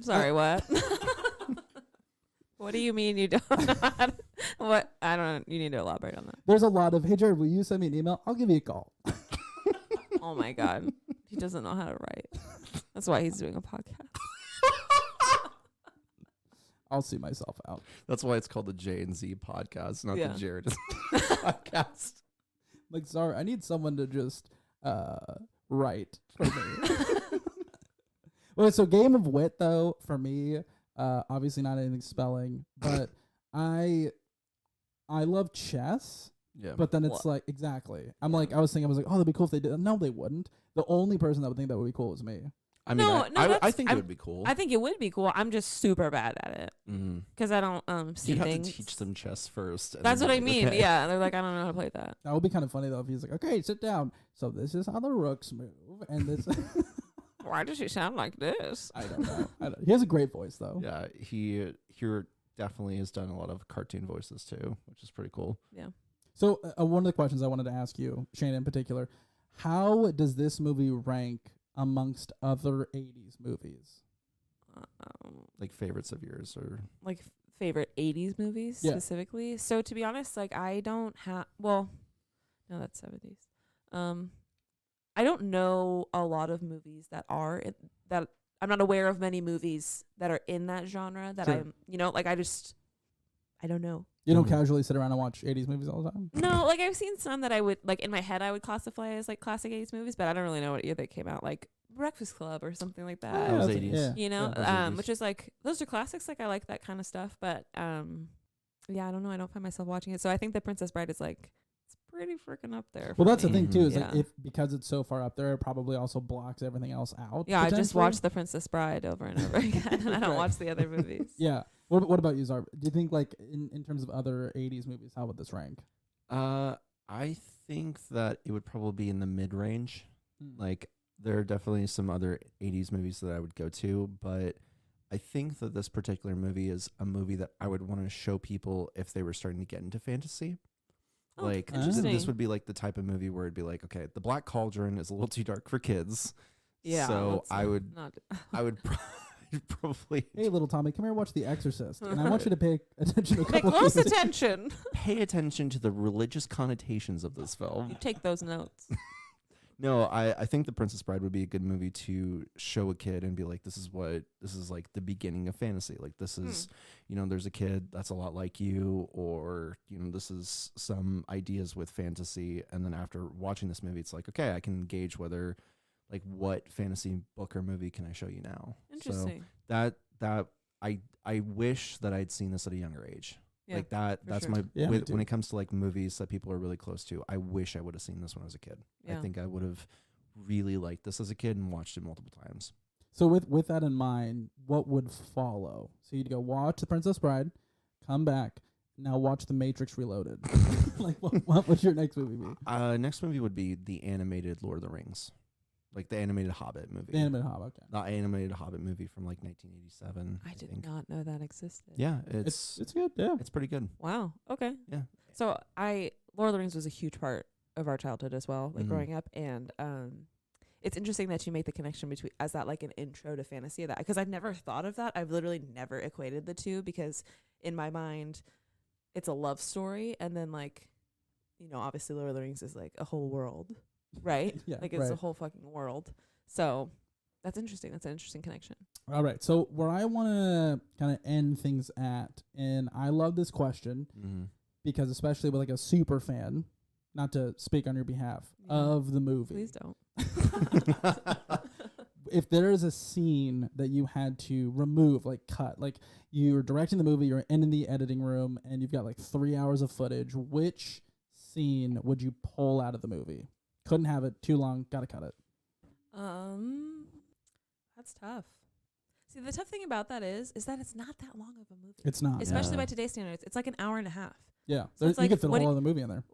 Sorry, what? What do you mean you don't know how to, what? I don't, you need to elaborate on that. There's a lot of, hey, Jared, will you send me an email? I'll give you a call. Oh my God. He doesn't know how to write. That's why he's doing a podcast. I'll see myself out. That's why it's called the J and Z podcast, not the Jared podcast. Like, sorry, I need someone to just write for me. Well, so game of wit though for me, obviously not anything spelling, but I love chess. Yeah. But then it's like exactly. I was thinking, oh, that'd be cool if they did. No, they wouldn't. The only person that would think that would be cool is me. I mean, I think it would be cool. I think it would be cool. I'm just super bad at it because I don't see You'd things. have to teach them chess first. That's what I mean. Okay. Yeah, they're like, I don't know how to play that. That would be kind of funny though if he's like, okay, sit down. So this is how the rooks move, and this. Why does he sound like this? I don't know. He has a great voice though. Yeah, he definitely has done a lot of cartoon voices too, which is pretty cool. Yeah. So one of the questions I wanted to ask you, Shayna in particular, how does this movie rank amongst other 80s movies? Like favorites of yours or like favorite 80s movies specifically? So to be honest, like I don't have, well, no, that's 70s. I don't know a lot of movies that are that I'm not aware of many movies that are in that genre that I'm, like I don't know. You don't casually sit around and watch 80s movies all the time? No, like I've seen some that I would, like in my head I would classify as like classic 80s movies, but I don't really know what year they came out, like Breakfast Club or something like that. That was 80s. You know, Yeah, which is like, those are classics. Like I like that kind of stuff, but yeah, I don't know. I don't find myself watching it. So I think The Princess Bride is like, it's pretty freaking up there. Well, that's the thing too, is yeah. like because it's so far up there, it probably also blocks everything else out. Yeah, I just watched The Princess Bride over and over again, and I don't watch the other movies. Yeah. What about you, Zar? Do you think like in terms of other 80s movies, how would this rank? I think that it would probably be in the mid range. Like there are definitely some other 80s movies that I would go to, but I think that this particular movie is a movie that I would want to show people if they were starting to get into fantasy. Oh, like this would be like the type of movie where it'd be like, okay, The Black Cauldron is a little too dark for kids. Yeah. So I would probably. Hey, little Tommy, come here and watch The Exorcist, and I want you to pay attention to a couple. Pay close things. attention. Pay attention to the religious connotations of this film. You take those notes. No, I think The Princess Bride would be a good movie to show a kid and be like, this is like the beginning of fantasy. Like this is, there's a kid that's a lot like you, or, this is some ideas with fantasy. And then after watching this movie, it's like, okay, I can gauge whether, like, what fantasy book or movie can I show you now? Interesting. So that I wish that I'd seen this at a younger age. Yeah, like that's sure. my when it comes to like movies that people are really close to. I wish I would have seen this when I was a kid. Yeah. I think I would have really liked this as a kid and watched it multiple times. So with that in mind, what would follow? So you'd go watch The Princess Bride, come back, now watch The Matrix Reloaded. Like what would your next movie be? Next movie would be the animated Lord of the Rings. Like the animated Hobbit movie. The animated Hobbit, okay. The animated Hobbit movie from like 1987. I did not know that existed. Yeah, it's good. Yeah, it's pretty good. Wow. Okay. Yeah. So Lord of the Rings was a huge part of our childhood as well, like growing up, and it's interesting that you make the connection between as that like an intro to fantasy of that, because I've never thought of that. I've literally never equated the two, because in my mind it's a love story, and then like, obviously Lord of the Rings is like a whole world. Right? Yeah, like it's a whole fucking world. So that's interesting. That's an interesting connection. All right. So where I want to kind of end things at, and I love this question because especially with like a super fan, not to speak on your behalf, of the movie. Please don't. If there is a scene that you had to remove, like cut, like you're directing the movie, you're in the editing room, and you've got like 3 hours of footage, which scene would you pull out of the movie? Couldn't have it too long. Gotta cut it. That's tough. See, the tough thing about that is that it's not that long of a movie. It's not, especially by today's standards. It's like an hour and a half. Yeah, So it's you like, could fit a what whole do other movie in there.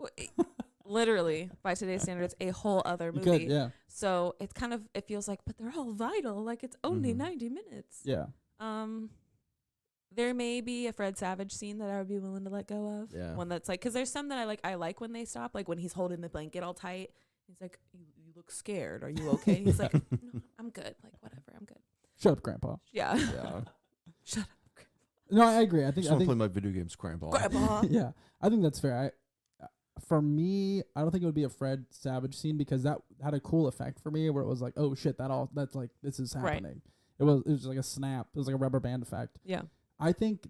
Literally, by today's standards, a whole other You movie. could, yeah. So it's kind of, it feels like, but they're all vital. Like it's only 90 minutes. Yeah. There may be a Fred Savage scene that I would be willing to let go of. Yeah. One that's like, because there's some that I like when they stop, like when he's holding the blanket all tight. He's like, you look scared. Are you okay? And he's like, no, I'm good. Like, whatever, I'm good. Shut up, Grandpa. Yeah. Shut up, Grandpa. No, I agree. I think I want to play my video games, Grandpa. Grandpa. Yeah, I think that's fair. For me, I don't think it would be a Fred Savage scene because that had a cool effect for me where it was like, oh shit, that's like, this is happening. It was like a snap. It was like a rubber band effect. Yeah. I think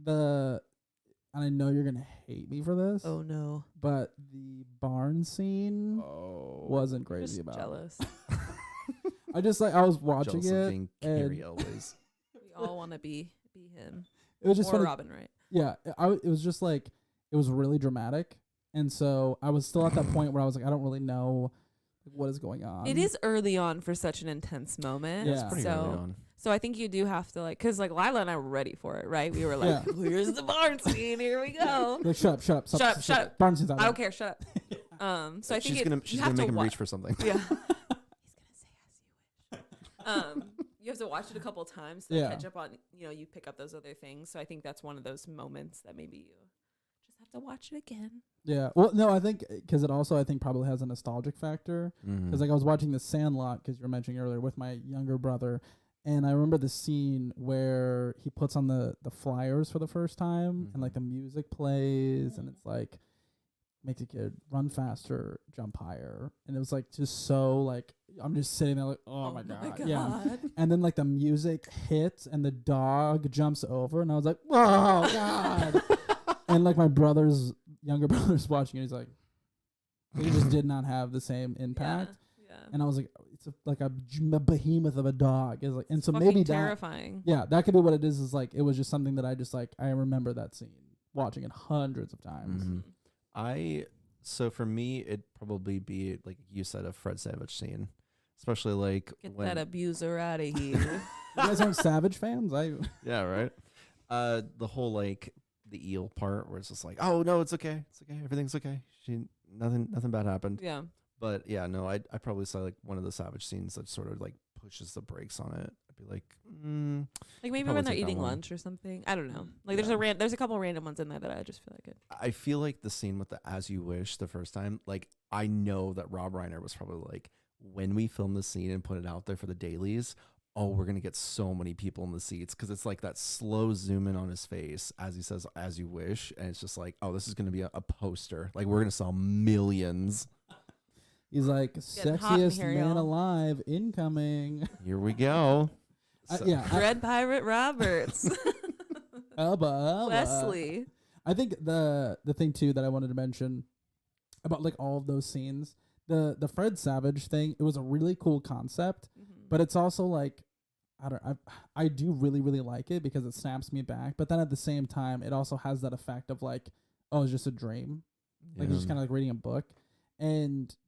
and I know you're gonna hate me for this. Oh no. But the barn scene wasn't crazy Just about. Jealous. I was watching Jealous of it. being and Carrie Elways. We all want to be him. It was just or funny. Robin, right? Yeah, it was just like it was really dramatic, and so I was still at that point where I was like, I don't really know what is going on. It is early on for such an intense moment. Yeah. It's pretty early on. So I think you do have to because Lila and I were ready for it, right? We were like, here's the barn scene. Here we go. Like, shut up. Barn scene's out. I don't care. Shut up. So I think she's gonna make him reach for something. Yeah. He's gonna say as you wish. You have to watch it a couple times to catch up on. You pick up those other things. So I think that's one of those moments that maybe you just have to watch it again. Yeah. Well, no, I think because it also I think probably has a nostalgic factor because like I was watching The Sandlot because you were mentioning earlier with my younger brother. And I remember the scene where he puts on the flyers for the first time and like the music plays and it's like makes a kid run faster, jump higher. And it was like just so like I'm just sitting there like, oh my God. Yeah. And then like the music hits and the dog jumps over and I was like, oh God. And like my younger brother's watching it, he's like, it just did not have the same impact. Yeah. And I was like, it's like a behemoth of a dog. It's like, and so fucking maybe terrifying. that could be what it is. Is like it was just something that I just like I remember that scene, watching it hundreds of times. So for me, it'd probably be like you said, a Fred Savage scene, especially like Get when that abuser out of here. You guys aren't Savage fans? Yeah, right. The whole like the eel part where it's just like, oh no, it's okay, everything's okay. Nothing bad happened. Yeah. But yeah, no, I probably saw like one of the Savage scenes that sort of like pushes the brakes on it. I'd be like, like maybe when they're eating lunch or something. I don't know. Like there's a couple random ones in there that I just feel like it. I feel like the scene with the As You Wish the first time, like I know that Rob Reiner was probably like, when we film the scene and put it out there for the dailies, oh, we're gonna get so many people in the seats because it's like that slow zoom in on his face as he says "As You Wish," and it's just like, oh, this is gonna be a poster. Like we're gonna sell millions. He's like, sexiest man alive, incoming. Here we go. Red Pirate Roberts. Wesley. I think the thing too that I wanted to mention about like all of those scenes, the Fred Savage thing, it was a really cool concept, but it's also like, I do really, really like it because it snaps me back. But then at the same time, it also has that effect of like, oh, it's just a dream. Like you're just kind of like reading a book.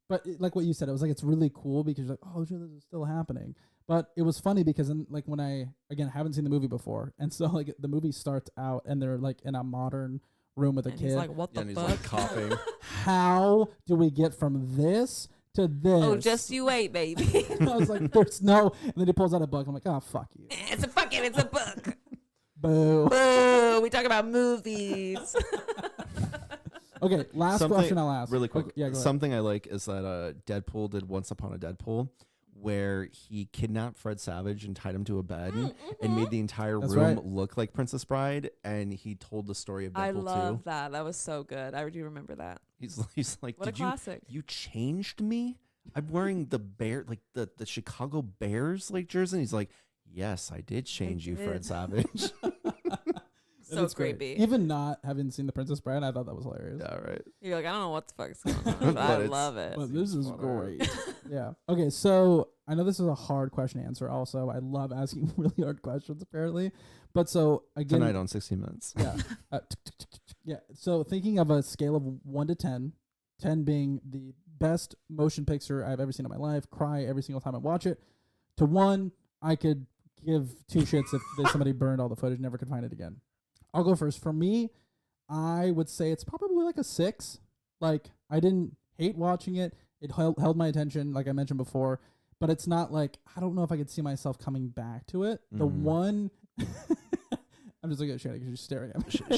But like what you said, it was like, it's really cool because you're like, oh, sure, this is still happening. But it was funny because like when I haven't seen the movie before. And so like the movie starts out and they're like in a modern room with a kid. He's like, what the fuck? He's like coughing. How do we get from this to this? Oh, just you wait, baby. I was like, there's no, and then he pulls out a book. I'm like, oh, fuck you. It's a book. Boo. Boo. We talk about movies. Okay, last question I'll ask. Really quick. Okay, yeah, go ahead. Something I like is that Deadpool did Once Upon a Deadpool, where he kidnapped Fred Savage and tied him to a bed and made the entire room look like Princess Bride, and he told the story of Deadpool 2. I love that. That was so good. I do remember that. He's like, what a classic. You changed me? I'm wearing the the Chicago Bears like jersey. And he's like, yes, I did change you, Fred Savage. So creepy. Even not having seen The Princess Bride, I thought that was hilarious. Yeah, right. You're like, I don't know what the fuck's going on, but I love it. But this is great. Yeah. Okay, so I know this is a hard question to answer. Also, I love asking really hard questions, apparently. But so again, tonight on 60 Minutes. Yeah. Yeah. So thinking of a scale of 1 to 10, 10 being the best motion picture I've ever seen in my life, cry every single time I watch it, to 1, I could give 2 shits if somebody burned all the footage, never could find it again. I'll go first. For me, I would say it's probably like a 6. Like, I didn't hate watching it. It held my attention, like I mentioned before, but it's not like, I don't know if I could see myself coming back to it. The one... I'm just looking at Shayna because she's staring at me.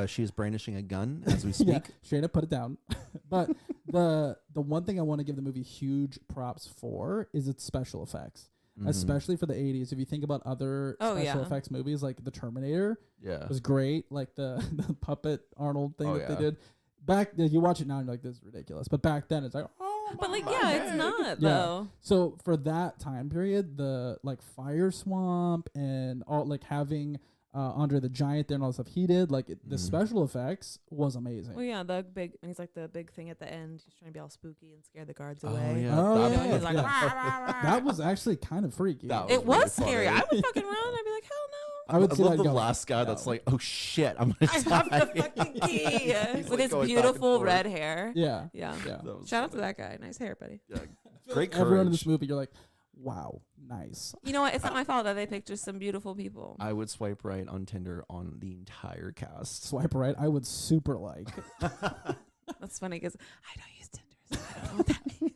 She is brandishing a gun as we speak. Yeah, Shayna, put it down. But the one thing I want to give the movie huge props for is its special effects, especially for the 80s. If you think about other special effects movies, like The Terminator, was great. Like the puppet Arnold thing that they did. You watch it now and you're like, this is ridiculous. But back then it's like, but like, it's not though. So for that time period, the like fire swamp and all, like having Andre the Giant there and all the stuff he did, like the special effects was amazing. Well, yeah, the big, and he's like the big thing at the end. He's trying to be all spooky and scare the guards away. Yeah. He's like, that was actually kind of freaky. It was scary. I would fucking run. I'd be like, hell no. I would see love that the last guy that's like, oh shit, I'm gonna I die. have the fucking key with like his going beautiful back and red hair. Yeah. Shout out to that guy. Nice hair, buddy. Yeah, great courage. Everyone in this movie, you're like, wow, nice. You know what? It's not my fault that they picked just some beautiful people. I would swipe right on Tinder on the entire cast. Swipe right, I would super like. That's funny because I don't use Tinder, so I don't know what that means.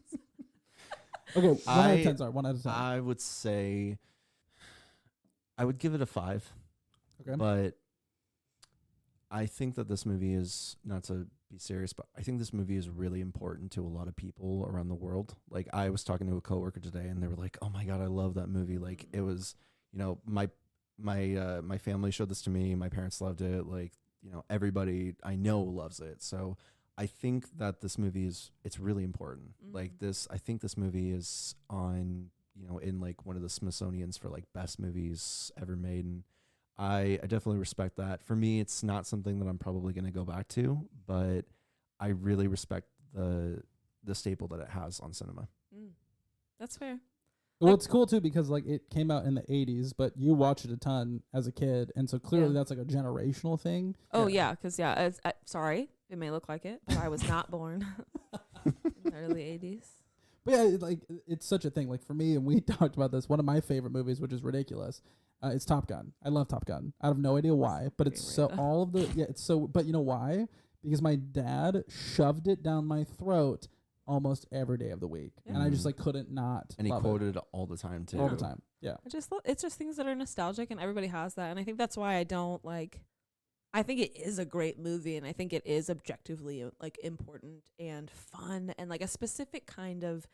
Okay, 1 out of 10. Sorry, 1 out of 10. I would say, I would give it a 5. Okay. But I think that this movie is, not to be serious, but I think this movie is really important to a lot of people around the world. Like, I was talking to a coworker today and they were like, oh my God, I love that movie. Like, it was, you know, my family showed this to me. My parents loved it. Like, you know, everybody I know loves it. So I think that this movie it's really important. Like I think this movie is on, you know, in like one of the Smithsonian's for like best movies ever made. And I definitely respect that. For me, it's not something that I'm probably going to go back to, but I really respect the staple that it has on cinema. That's fair. Well, it's cool too because like it came out in the 80s, but you watched it a ton as a kid, and so clearly that's like a generational thing. Oh yeah, because sorry, it may look like it, but I was not born in the early 80s. But yeah, it's such a thing. Like for me, and we talked about this. One of my favorite movies, which is ridiculous, it's Top Gun. I love Top Gun. I have no idea why, but it's so all of the it's so. But you know why? Because my dad shoved it down my throat almost every day of the week, and I just like couldn't not. And he quoted it all the time too. All the time, yeah. It's just things that are nostalgic, and everybody has that, and I think that's why I don't like. I think it is a great movie, and I think it is objectively like important and fun, and like a specific kind of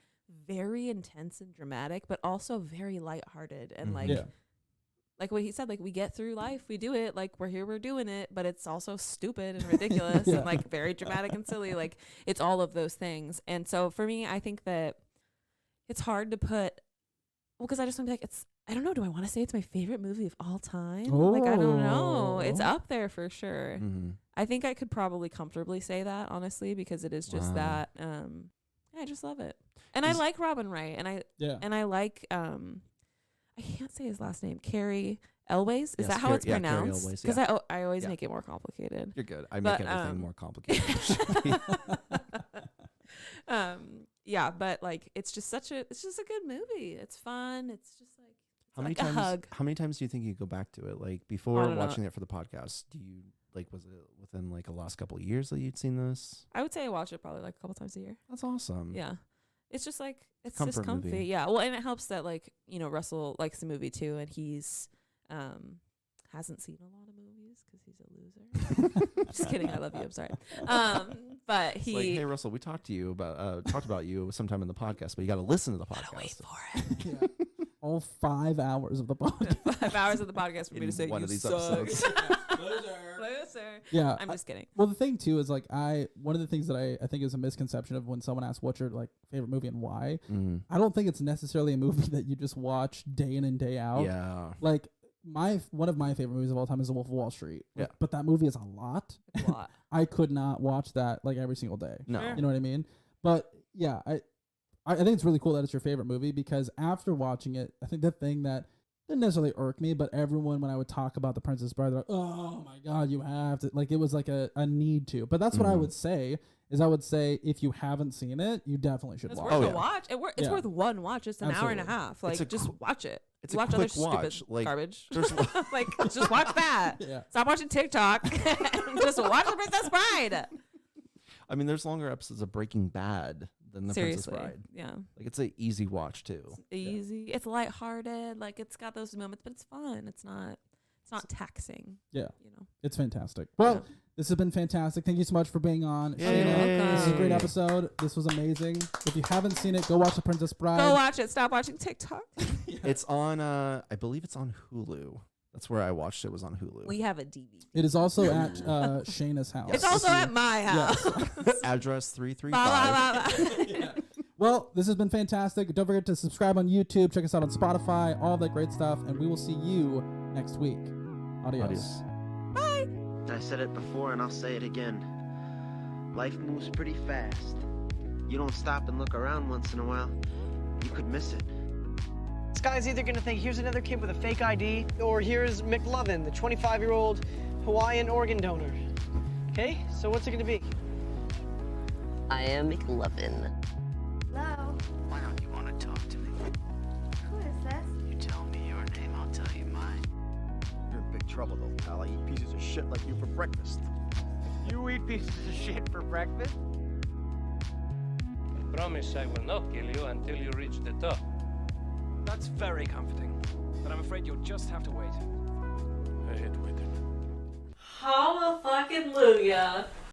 very intense and dramatic, but also very lighthearted and like what he said, like we get through life, we do it, like we're here, we're doing it, but it's also stupid and ridiculous and like very dramatic and silly. Like it's all of those things. And so for me, I think that it's hard to put, because I just want to be like, I don't know, do I want to say it's my favorite movie of all time? Like, I don't know. It's up there for sure. I think I could probably comfortably say that, honestly, because it is just that, I just love it. And I like Robin Wright, and I like, I can't say his last name. Carrie Elways? Is that how it's pronounced? Because I always make it more complicated. You're good. I make everything more complicated. Yeah, but like it's just a good movie. It's fun. It's just like a hug. How many times do you think you go back to it? Like before watching it for the podcast, do you like was it within like the last couple of years that you'd seen this? I would say I watch it probably like a couple times a year. That's awesome. Yeah. It's just like it's Comfort just comfy. movie. Yeah. Well, and it helps that like, you know, Russell likes the movie too, and he's hasn't seen a lot of movies because he's a loser. Just kidding. I love you. I'm sorry. But it's like, hey Russell, we talked about you sometime in the podcast, but you got to listen to the podcast. Wait for it. All 5 hours of the podcast. 5 hours of the podcast for me to say one you of these suck. episodes. Loser. Yeah, I'm just kidding. Well, the thing too is like one of the things that I think is a misconception of when someone asks what's your like favorite movie and why. I don't think it's necessarily a movie that you just watch day in and day out. Yeah. Like one of my favorite movies of all time is The Wolf of Wall Street. Like, but that movie is a lot. It's a lot. I could not watch that like every single day. No. Sure. You know what I mean? But yeah, I think it's really cool that it's your favorite movie because after watching it, I think the thing that didn't necessarily irk me, but everyone, when I would talk about The Princess Bride, they're like, oh my God, you have to. Like, it was like a need to. But that's what I would say, is I would say if you haven't seen it, you definitely should watch it. It's worth a watch. It's worth one watch. It's an hour and a half. Like, just watch it. It's watch a other quick watch. stupid Like, garbage. Like, just watch that. Yeah. Stop watching TikTok. And just watch The Princess Bride. I mean, there's longer episodes of Breaking Bad than The Princess Bride. Yeah. Like, it's an easy watch too. It's easy. It's lighthearted. Like, it's got those moments, but it's fun. It's not taxing. Yeah. You know. It's fantastic. Well, this has been fantastic. Thank you so much for being on. Shayna, this is a great episode. This was amazing. If you haven't seen it, go watch The Princess Bride. Go watch it. Stop watching TikTok. It's on, I believe it's on Hulu. That's where I watched it, was on Hulu. We have a DVD. It is also at Shayna's house. It's also at my house. Yes. Address 335. Well, this has been fantastic. Don't forget to subscribe on YouTube. Check us out on Spotify. All that great stuff. And we will see you next week. Adios. Bye. I said it before and I'll say it again. Life moves pretty fast. You don't stop and look around once in a while, you could miss it. This guy's either gonna think, here's another kid with a fake ID, or here's McLovin, the 25-year-old Hawaiian organ donor. Okay, so what's it gonna be? I am McLovin. Hello? Why don't you want to talk to me? Who is this? You tell me your name, I'll tell you mine. You're in big trouble, though, pal. I eat pieces of shit like you for breakfast. You eat pieces of shit for breakfast? I promise I will not kill you until you reach the top. That's very comforting, but I'm afraid you'll just have to wait. I hate waiting. Hallelujah.